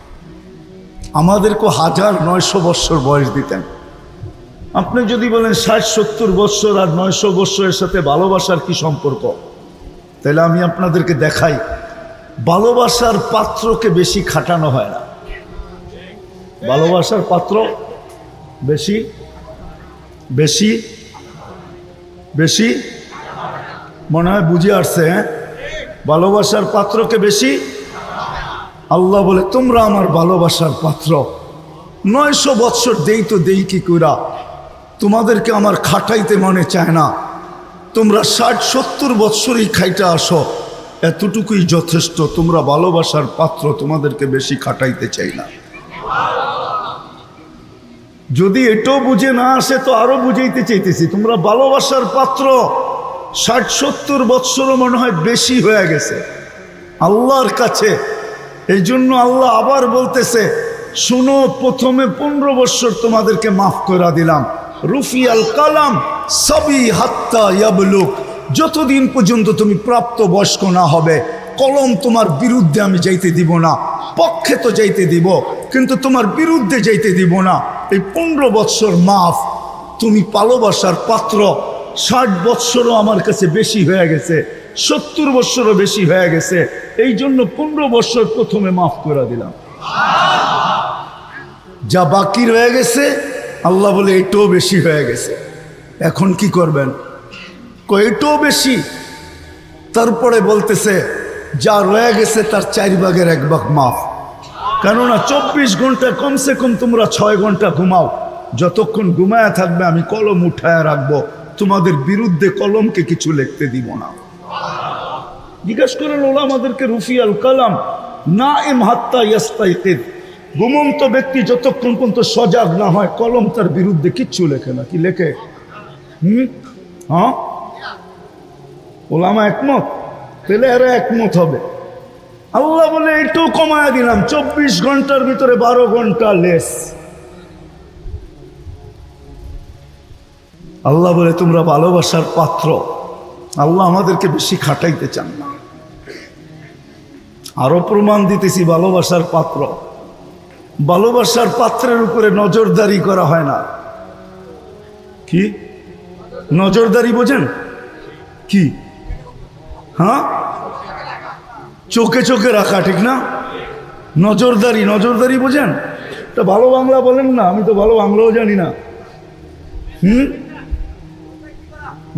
আমাদেরকে 1900 বছর বয়স দিতেন। আপনি যদি বলেন 60-70 বছর আর 900 বছরের সাথে ভালোবাসার কি সম্পর্ক, তাহলে আমি আপনাদেরকে দেখাই, ভালোবাসার পাত্রকে বেশি খাটানো হয় না। ভালোবাসার পাত্র বেশি বেশি বেশি মনে হয় বুঝে আসছে। হ্যাঁ, ভালোবাসার পাত্রকে বেশি। আল্লাহ বলে, তোমরা আমার ভালোবাসার পাত্র। 900 বৎসর দেই তো দেই কি কইরা, তোমাদেরকে আমার খাটাইতে মনে চায় না। তোমরা 60-70 বৎসরই খাইটা আসো, এতটুকুই যথেষ্ট। তোমরা ভালোবাসার পাত্র, তোমাদেরকে বেশি খাটাইতে চাই না। যদি এটাও বুঝে না আসে তো আরো বুঝাইতে চাইতেছি, তোমরা ভালোবাসার পাত্র। 60-70 বৎসরও মনে হয় বেশি হয়ে গেছে আল্লাহর কাছে। এই জন্য আল্লাহ আবার বলতেছে, শুনো, প্রথমে 15 বৎসর তোমাদেরকে মাফ করে দিলাম। রুফিয়াল কালাম সবই হাত্তা ইয়াবলুক, যতদিন পর্যন্ত তুমি প্রাপ্ত বয়স্ক না হবে, কলম তোমার বিরুদ্ধে আমি যাইতে দিব না। পক্ষে তো যাইতে দিব, কিন্তু তোমার বিরুদ্ধে যাইতে দিব না। এই 15 বৎসর মাফ। তুমি ভালোবাসার পাত্র। 60 বৎসরও আমার কাছে বেশি হয়ে গেছে, 70 বৎসরও বেশি হয়ে গেছে। এই জন্য 15 বৎসর প্রথমে মাফ করে দিলাম। যা বাকি রয়ে গেছে আল্লাহ বলে এটাও বেশি হয়ে গেছে, এখন কি করবেন? এটাও বেশি। তারপরে বলতেছে, যা রয়ে গেছে তার 4 ভাগের 1 ভাগ মাফ। কেননা 24 ঘন্টা কমসে কম তোমরা 6 ঘন্টা ঘুমাও। যতক্ষণ ঘুমায়া থাকবে আমি কলম উঠায়া রাখবো, তোমাদের বিরুদ্ধে কলমকে কিছু লিখতে দিব না। জিজ্ঞাসা করেন ওলামাদেরকে, রুফিয়াল কালাম নাইম হাত্তা ইয়াস্তাইকিদ, ঘুমন্ত ব্যক্তি যতক্ষণ পর্যন্ত সজাগ না হয় কলম তার বিরুদ্ধে কিচ্ছু লেখে না। কি লেখে? হ্যাঁ, ওলামা একমত, তাহলে এরা একমত হবে। আল্লাহ বলে এটাও কমায় দিলাম, 24 ঘন্টার ভিতরে 12 ঘন্টা লেস। আল্লাহ বলে তোমরা ভালোবাসার পাত্র। আল্লাহ আমাদেরকে বেশি খাটাইতে চান না। আরো প্রমাণ দিতেছি ভালোবাসার পাত্র। ভালোবাসার পাত্রের উপরে নজরদারি করা হয় না। কি নজরদারি বোঝেন? কি? হ্যাঁ, চোখে চোখে রাখা, ঠিক না? নজরদারি, নজরদারি বোঝেন? তা ভালো বাংলা বলেন না, আমি তো ভালো বাংলাও জানি না।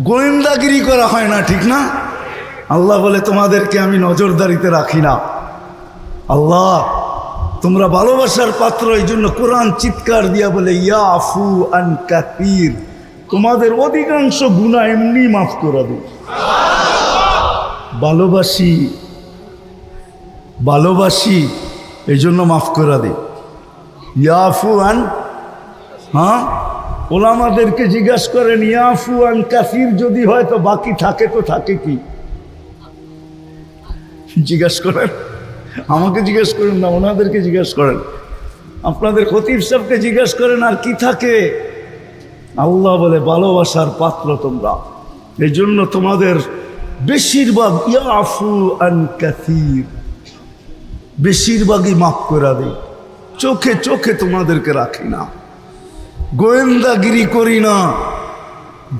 গোয়েন্দাগিরি করা হয় না, ঠিক না? আল্লাহ বলে তোমাদেরকে আমি নজরদারিতে রাখি না। আল্লাহ তোমরা ভালোবাসার পাত্র, এই জন্য কোরআন চিৎকার দিয়া বলে, ইয়াফু আন কাসীর, তোমাদের অধিকাংশ গুনাহ এমনি মাফ করে দিই। ভালোবাসি, ভালোবাসি এই জন্য মাফ করে দিই। ইয়াফু আন, হ্যাঁ, ওলামাদেরকে জিজ্ঞাসা করেন ইয়াফু আন কাসির যদি হয় তো বাকি থাকে তো থাকে কি? জিজ্ঞাসা করেন, আমাকে জিজ্ঞেস করেন না, ওনাদেরকে জিজ্ঞেস করেন, আপনাদের খতিব সাহেবকে জিজ্ঞেস করেন আর কি থাকে? আল্লাহ বলে ভালোবাসার পাত্র তোমরা, এই জন্য তোমাদের বেশিরভাগ ইয়াফু আন কাসির, বেশিরভাগই মাফ করে দেই। চোখে চোখে তোমাদেরকে রাখি না, গোয়েন্দাগিরি করি না,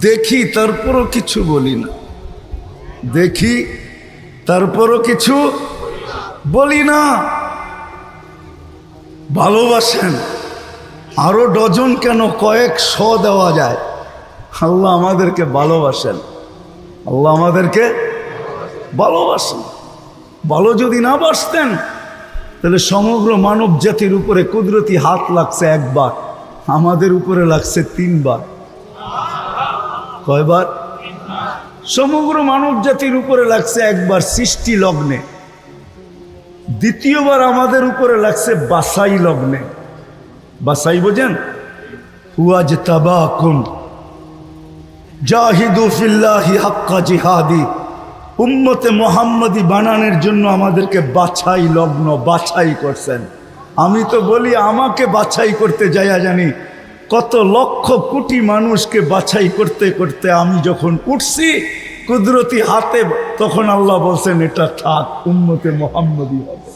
দেখি তারপরও কিছু বলি না, দেখি তারপরও কিছু বলি না। ভালোবাসেন, আরো ডজন কেন কয়েক শ দেওয়া যায়। আল্লাহ আমাদেরকে ভালোবাসেন, আল্লাহ আমাদেরকে ভালোবাসেন। ভালো যদি না বাসতেন তাহলে সমগ্র মানব জাতির উপরে কুদরতি হাত লাগছে একবার, আমাদের উপরে লাগছে 3 বার। কয়বার? সমগ্র মানব জাতির উপরে লাগছে একবার সৃষ্টি লগ্নে, দ্বিতীয়বার আমাদের উপরে লাগছে বাসাই লগ্নে। বাসাই বোঝেন? ওয়াজতাবাকুম জাহিদু ফিল্লাহি হাক্কা জিহাদি, উম্মতে মুহাম্মাদি বানানোর জন্য আমাদেরকে বাছাই লগ্ন, বাছাই করছেন। আমি তো বলি আমাকে বাছাই করতে যাইয়া জানি কত লক্ষ কোটি মানুষকে বাছাই করতে করতে আমি যখন উঠছি কুদরতি হাতে, তখন আল্লাহ বলছেন এটা থাক, উম্মতে মুহাম্মাদি হবে।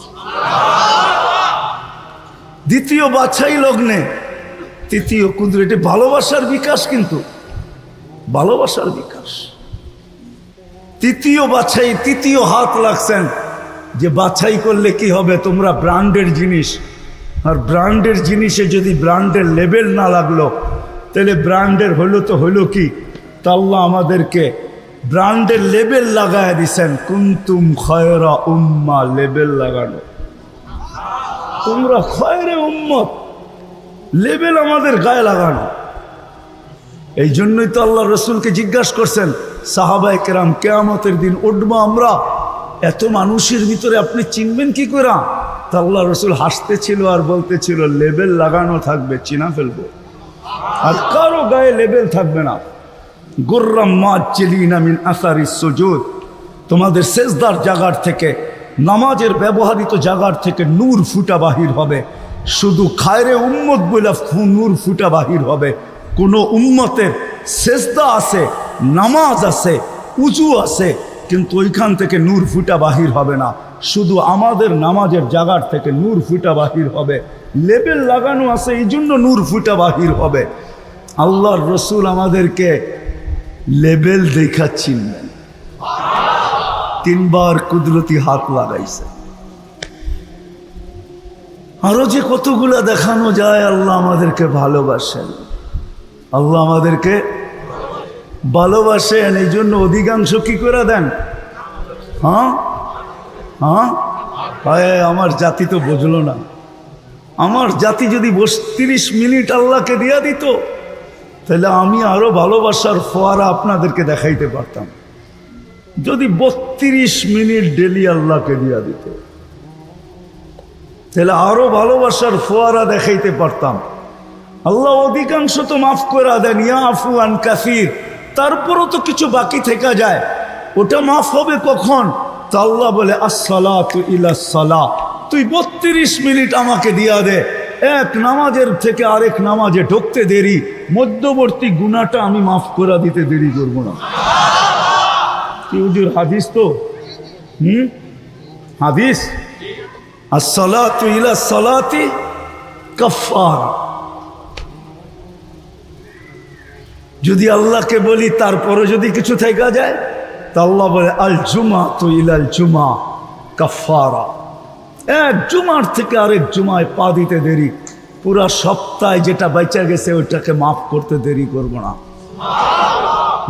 দ্বিতীয় বাছাই লগ্নে, তৃতীয় কুদরতি, ভালোবাসার বিকাশ, কিন্তু ভালোবাসার বিকাশ। তৃতীয় বাছাই, তৃতীয় হাত লাগছেন যে বাছাই করলে কি হবে, তোমরা ব্র্যান্ডের জিনিস, আর ব্র্যান্ডের জিনিসে যদি ব্র্যান্ডের লেবেল না লাগলো তাহলে ব্র্যান্ডের হইলো তো হইলো কি? তা আল্লাহ আমাদেরকে ব্র্যান্ডের লেবেল লাগায় দিছেন, কুনতুম খয়রা উম্মা, লেবেল লাগানো, তোমরা খয়রে উম্মত, লেবেল আমাদের গায়ে লাগানো। এই জন্যই তো আল্লাহ রসুলকে জিজ্ঞাসা করছেন সাহাবায়ে কেরাম, কিয়ামতের দিন উঠবো আমরা, এত মানুষের ভিতরে আপনি চিনবেন কি করে? তা আল্লাহ রসুল হাসতেছিল আর বলতেছিল লেবেল লাগানো থাকবে, চিনা ফেলবো, আর কারো গায়ে লেবেল থাকবে না। গুররাম মাজ্জিলিনা মিন আসারিস সুজুদ, তোমাদের সেজদার জায়গার থেকে, নামাজের ব্যবহৃত জায়গার থেকে নূর ফুটা বাহির হবে। শুধু খায়রে উম্মত বলে নূর ফুটা বাহির হবে। কোন উম্মতের সেজদা আছে, নামাজ আছে, উজু আছে, কিন্তু ওইখান থেকে নূর ফুটা বাহির হবে না। শুধু আমাদের নামাজের জায়গার থেকে নূর ফুটা বাহির হবে। লেবেল লাগানো আছে, এই জন্য নূর ফুটা বাহির হবে। আল্লাহর রসুল আমাদেরকে লেবেল দেখা চিনবেন, 3 বার কুদরতি হাত লাগাইছে। আরো যে কতগুলা দেখানো যায়। আল্লাহ আমাদেরকে ভালোবাসেন, আল্লাহ আমাদেরকে ভালোবাসেন, এই জন্য অধিকাংশ কি করে দেন? হ্যাঁ হ্যাঁ, আমার জাতি তো বুঝলো না। আমার জাতি যদি 32 মিনিট আল্লাহকে দিয়া দিত তাহলে আমি আরো ভালোবাসার ফোয়ারা আপনাদেরকে দেখাইতে পারতাম। যদি 32 মিনিট ডেলি আল্লাহকে দিয়া দিত তাহলে আরো ভালোবাসার ফোয়ারা দেখাইতে পারতাম। আল্লাহ অধিকাংশ তো মাফ করে দেন, ইয়াফু আন কাসির, তারপরও তো কিছু বাকি থেকে যায়, ওটা মাফ হবে কখন? তা আল্লাহ বলে আসসালাতু ইলাস সালাহ, তুই 32 মিনিট আমাকে দিয়া দে, এক নামাজের থেকে আরেক নামাজে ঢুকতে দেরি, মধ্যবর্তী গুনাহটা আমি মাফ করে দিতে দেরি করব না। কি হুজুর হাদিস তো, হাদিস, আসসালাতু ইলাস সালাতি কাফারা। যদি আল্লাহকে বলি তারপরে যদি কিছু থেকে যায় তা আল্লাহ বলে আল জুমা তু ইলাল জুমা কাফারা, এক জুমার থেকে আরেক জুমায় পা দিতে দেরি, পুরা সপ্তাহে যেটা বেঁচে গেছে ওইটাকে মাফ করতে দেরি করব না।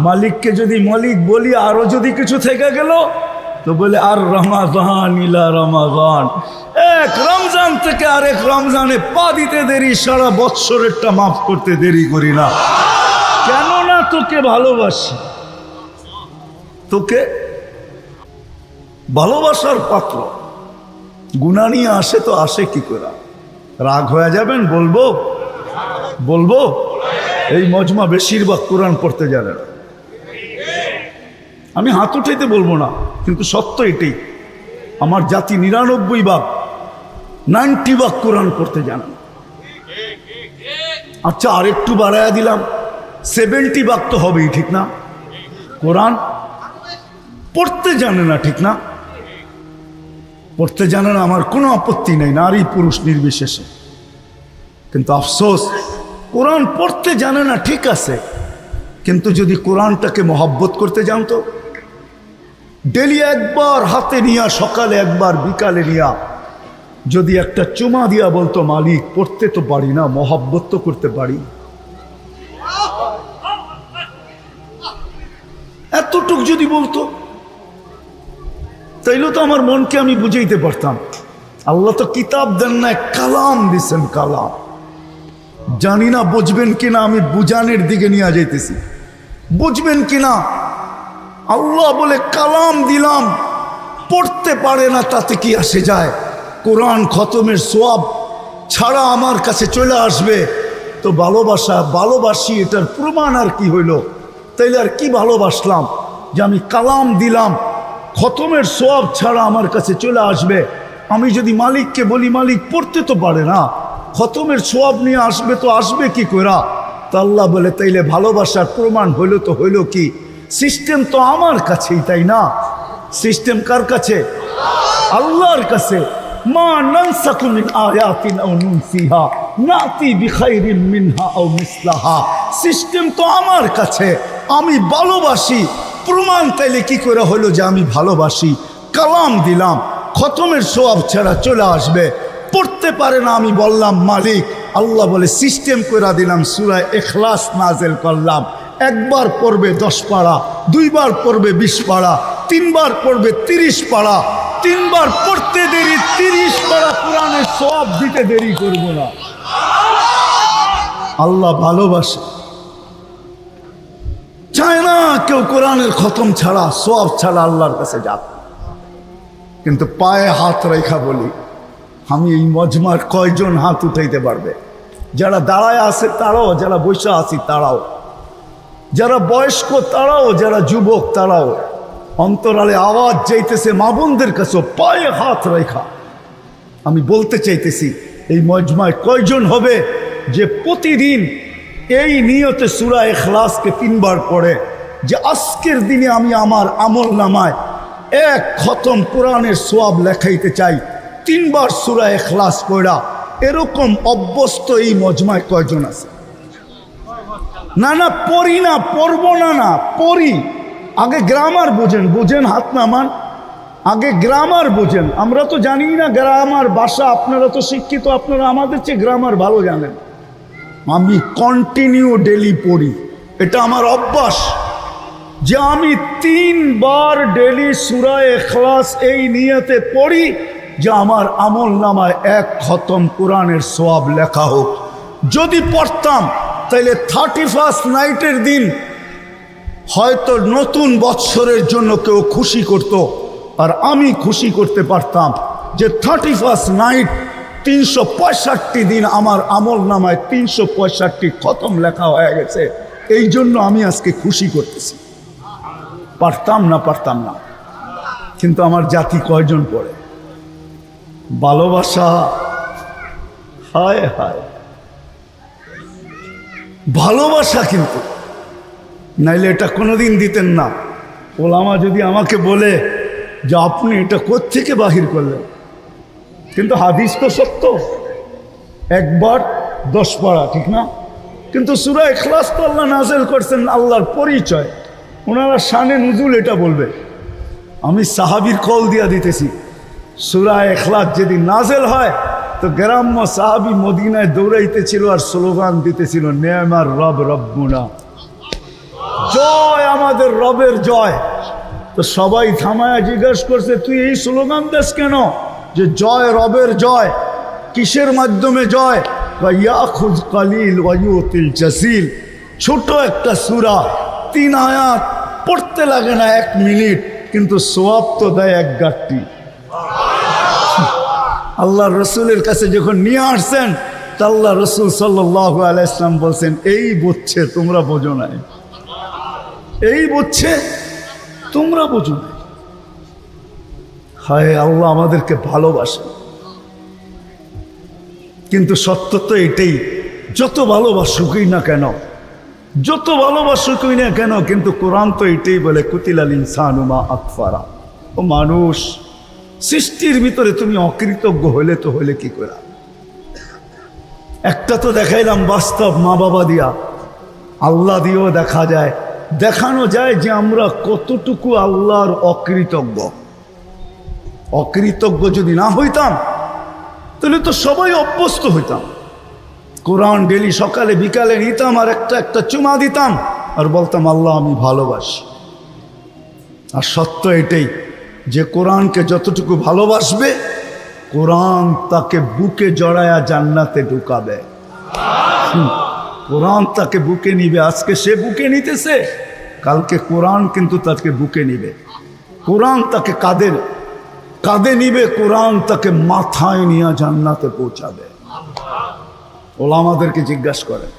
মালিককে যদি মালিক বলি আরো যদি কিছু থেকে গেল তো বলে আর রমাজান ইলা রমাজান, এক রমজান থেকে আরেক রমজানে পা দিতে দেরি, সারা বৎসরেরটা মাফ করতে দেরি করি না। কেননা তোকে ভালোবাসি, তোকে ভালোবাসার পাত্র। গুনাহ নিয়ে আসে তো আসে কি করে? রাগ হয়ে যাবেন? বলবো বলবো এই মজমা বেশিরভাগ কোরআন পড়তে জানে না। আমি হাত উঠাইতে বলবো না, কিন্তু সত্য এটাই। আমার জাতি 90 ভাগ কোরআন পড়তে জানে না। আচ্ছা, আরেকটু বাড়াইয়া দিলাম, 70 ভাগ তো হবেই, ঠিক না? কোরআন পড়তে জানে না, ঠিক না? পড়তে জানে না, আমার কোনো আপত্তি নেই, নারী পুরুষ নির্বিশেষে। কিন্তু আফসোস, কোরআন পড়তে জানে না, ঠিক আছে, কিন্তু যদি কোরআনটাকে মহব্বত করতে জানতো, ডেলি একবার হাতে নিয়া, সকালে একবার বিকালে নিয়া যদি একটা চুমা দিয়া বলতো, মালিক পড়তে তো পারি না, মহব্বত তো করতে পারি, এতটুক যদি বলতো, তাইলে তো আমার মনকে আমি বুঝাইতে পারতাম। আল্লাহ তো কিতাব দেন না, কালাম দিছেন, কালাম। জানি না বুঝবেন কিনা, আমি বুঝানোর দিকে নিয়ে যাইতেছি, বুঝবেন কিনা। আল্লাহ বলে কালাম দিলাম, পড়তে পারে না, তাতে কি আসে যায়? কোরআন খতমের সোয়াব ছাড়া আমার কাছে চলে আসবে, তো ভালোবাসা, ভালোবাসি, এটার প্রমাণ আর কি হইল? তাইলে আর কি ভালোবাসলাম যে আমি কালাম দিলাম, খতমের সোয়াব ছাড়া আমার কাছে চলে আসবে। আমি যদি মালিককে বলি, মালিক পড়তে তো পারে না, খতমের সোয়াব নিয়ে আসবে, তো আসবে কি কইরা? তো আল্লাহ বলে, তাইলে ভালোবাসার প্রমাণ হইল তো হইল কি? সিস্টেম তো আমার কাছেই, তাই না? সিস্টেম কার কাছে? আল্লাহর কাছে। মা নানসাকু মিন আয়াতিন আও নুনসিহা নাতি বিখাইরিন মিনহা আও মিসলাহা। সিস্টেম তো আমার কাছে, আমি ভালোবাসি, প্রমাণ তাইলে কি করে হলো যে আমি ভালোবাসি? কালাম দিলাম, খতমের সোয়াব ছাড়া চলে আসবে, পড়তে পারে না, আমি বললাম মালিক। আল্লাহ বলে সিস্টেম করে দিলাম, সূরা ইখলাস নাযিল করলাম, একবার পড়বে 10 পারা, দুইবার পড়বে 20 পারা, তিনবার পড়বে 30 পারা, তিনবার পড়তে দেরি, 30 পারা কোরআনের সওয়াব দিতে দেরি করব না। আল্লাহ ভালোবাসে, চায় না কেউ কোরআনের খতম ছাড়া, সওয়াব ছাড়া আল্লাহর কাছে যাক। কিন্তু পায়ে হাত রেখা বলি, আমি এই মজমার কয়জন হাত উঠাইতে পারবে? যারা দাঁড়ায় আছে তারাও, যারা বৈশা আছি তারাও, যারা বয়স্ক তারাও, যারা যুবক তারাও। অন্তরালে আওয়াজ যাইতেছে মা বোনদের কাছে, পায়ে হাত রেখা আমি বলতে চাইতেছি, এই মজমায় কয়জন হবে যে প্রতিদিন এই নিয়তে সূরা ইখলাসকে 3 বার পড়ে, যে আজকের দিনে আমি আমার আমল নামায় 1 খতম কোরআনের সওয়াব লেখাইতে চাই, 3 বার সূরা ইখলাস পড়া? এরকম অভ্যস্ত এই মজমায় কয়জন আছে? না না, পড়ি না, পড়বো না, না পড়ি। আগে গ্রামার বোঝেন, বোঝেন, হাত নামান, আগে গ্রামার বোঝেন। আমরা তো জানি না গ্রামার ভাষা, আপনারা তো শিক্ষিত, আপনারা আমাদের চেয়ে গ্রামার ভালো জানেন। আমি কন্টিনিউ ডেলি পড়ি, এটা আমার অভ্যাস, যে আমি 3 বার ডেলি সূরা ইখলাস এই নিয়তে পড়ি যে আমার আমল নামায় 1 খতম কোরআনের সওয়াব লেখা হোক। যদি পড়তাম তাইলে 31st নাইটের দিন হয়তো নতুন বৎসরের জন্য কেউ খুশি করত, আর আমি খুশি করতে পারতাম যে 31st নাইট 365 দিন আমার আমল নামায় 365 খতম লেখা হয়ে গেছে, এই জন্য আমি আজকে খুশি করতেছি। পারতাম না, পারতাম না। কিন্তু আমার জাতি কয়জন পড়ে? ভালোবাসা, হায় হায়, ভালোবাসা। কিন্তু নাইলে এটা কোনোদিন দিতেন না। ওলামা যদি আমাকে বলে যে আপনি এটা কোত্থেকে বাহির করলেন, কিন্তু হাদিস তো সত্য, 1 বার 10 পারা, ঠিক না? কিন্তু সূরা ইখলাস তো আল্লাহ নাযিল করছেন, আল্লাহর পরিচয়, ওনারা শানে নুজুল এটা বলবে। আমি সাহাবীর কল দিয়া দিতেছি, সূরা ইখলাস যেদিন নাযিল হয় তো গ্রাম্য সাহাবী মদিনায় দৌড়াইতেছিল আর স্লোগান দিতেছিল, নেমার রব রব্বুনা, জয় আমাদের রবের জয়। তো সবাই থামায়া জিজ্ঞাসা করছে, তুই এই স্লোগান দেস কেন, যে জয় রবের জয়, কিসের মাধ্যমে জয়? ইয়াখুয কালিল ওয়া ইউতিল জাসিল, ছোট একটা সূরা, 3 আয়াত, পড়তে লাগে না 1 মিনিট, কিন্তু সওয়াব তো দেয় 1 গাঁটটি। আল্লাহ রসুলের কাছে যখন নিয়ে আসছেন তা আল্লাহ রসুল সাল্লাল্লাহু আলাইহি ওয়াসাল্লাম বলছেন, এই বুঝছে তোমরা বোঝো নাই, এই বুঝছে তোমরা বোঝো নাই। হায় আল্লাহ আমাদেরকে ভালোবাসে, কিন্তু সত্য তো এটাই, যত ভালোবাসুকই না কেন, যত ভালোবাসুকই না কেন, কিন্তু কোরআন তো এটাই বলে কুতিলাল ইনসানু মা আকফারা। ও মানুষ, সৃষ্টির ভিতরে তুমি অকৃতজ্ঞ হইলে তো হইলে কি করে? একটা তো দেখাইলাম বাস্তব মা বাবা দিয়া, আল্লাহ দিয়েও দেখা যায়, দেখানো যায় যে আমরা কতটুকু আল্লাহর অকৃতজ্ঞ। অকৃতজ্ঞ যদি না হইতাম তাহলে তো সবাই অভ্যস্ত হইতাম। কোরআন ডেলি সকালে বিকালে নিতাম আর একটা একটা চুমা দিতাম আর বলতাম আল্লাহ আমি ভালোবাসি। আর সত্য এটাই যে কোরআনকে যতটুকু ভালোবাসবে কোরআন তাকে বুকে জড়ায়া জান্নাতে ঢুকাবে। কোরআন তাকে বুকে নিবে। আজকে সে বুকে নিতেছে, কালকে কোরআন কিন্তু তাকে বুকে নিবে। কোরআন তাকে কাঁধে নিবে, কোরআন তাকে মাথায় নিয়ে জান্নাতে পৌঁছাবে। ওলামাদেরকে জিজ্ঞাসা করেন,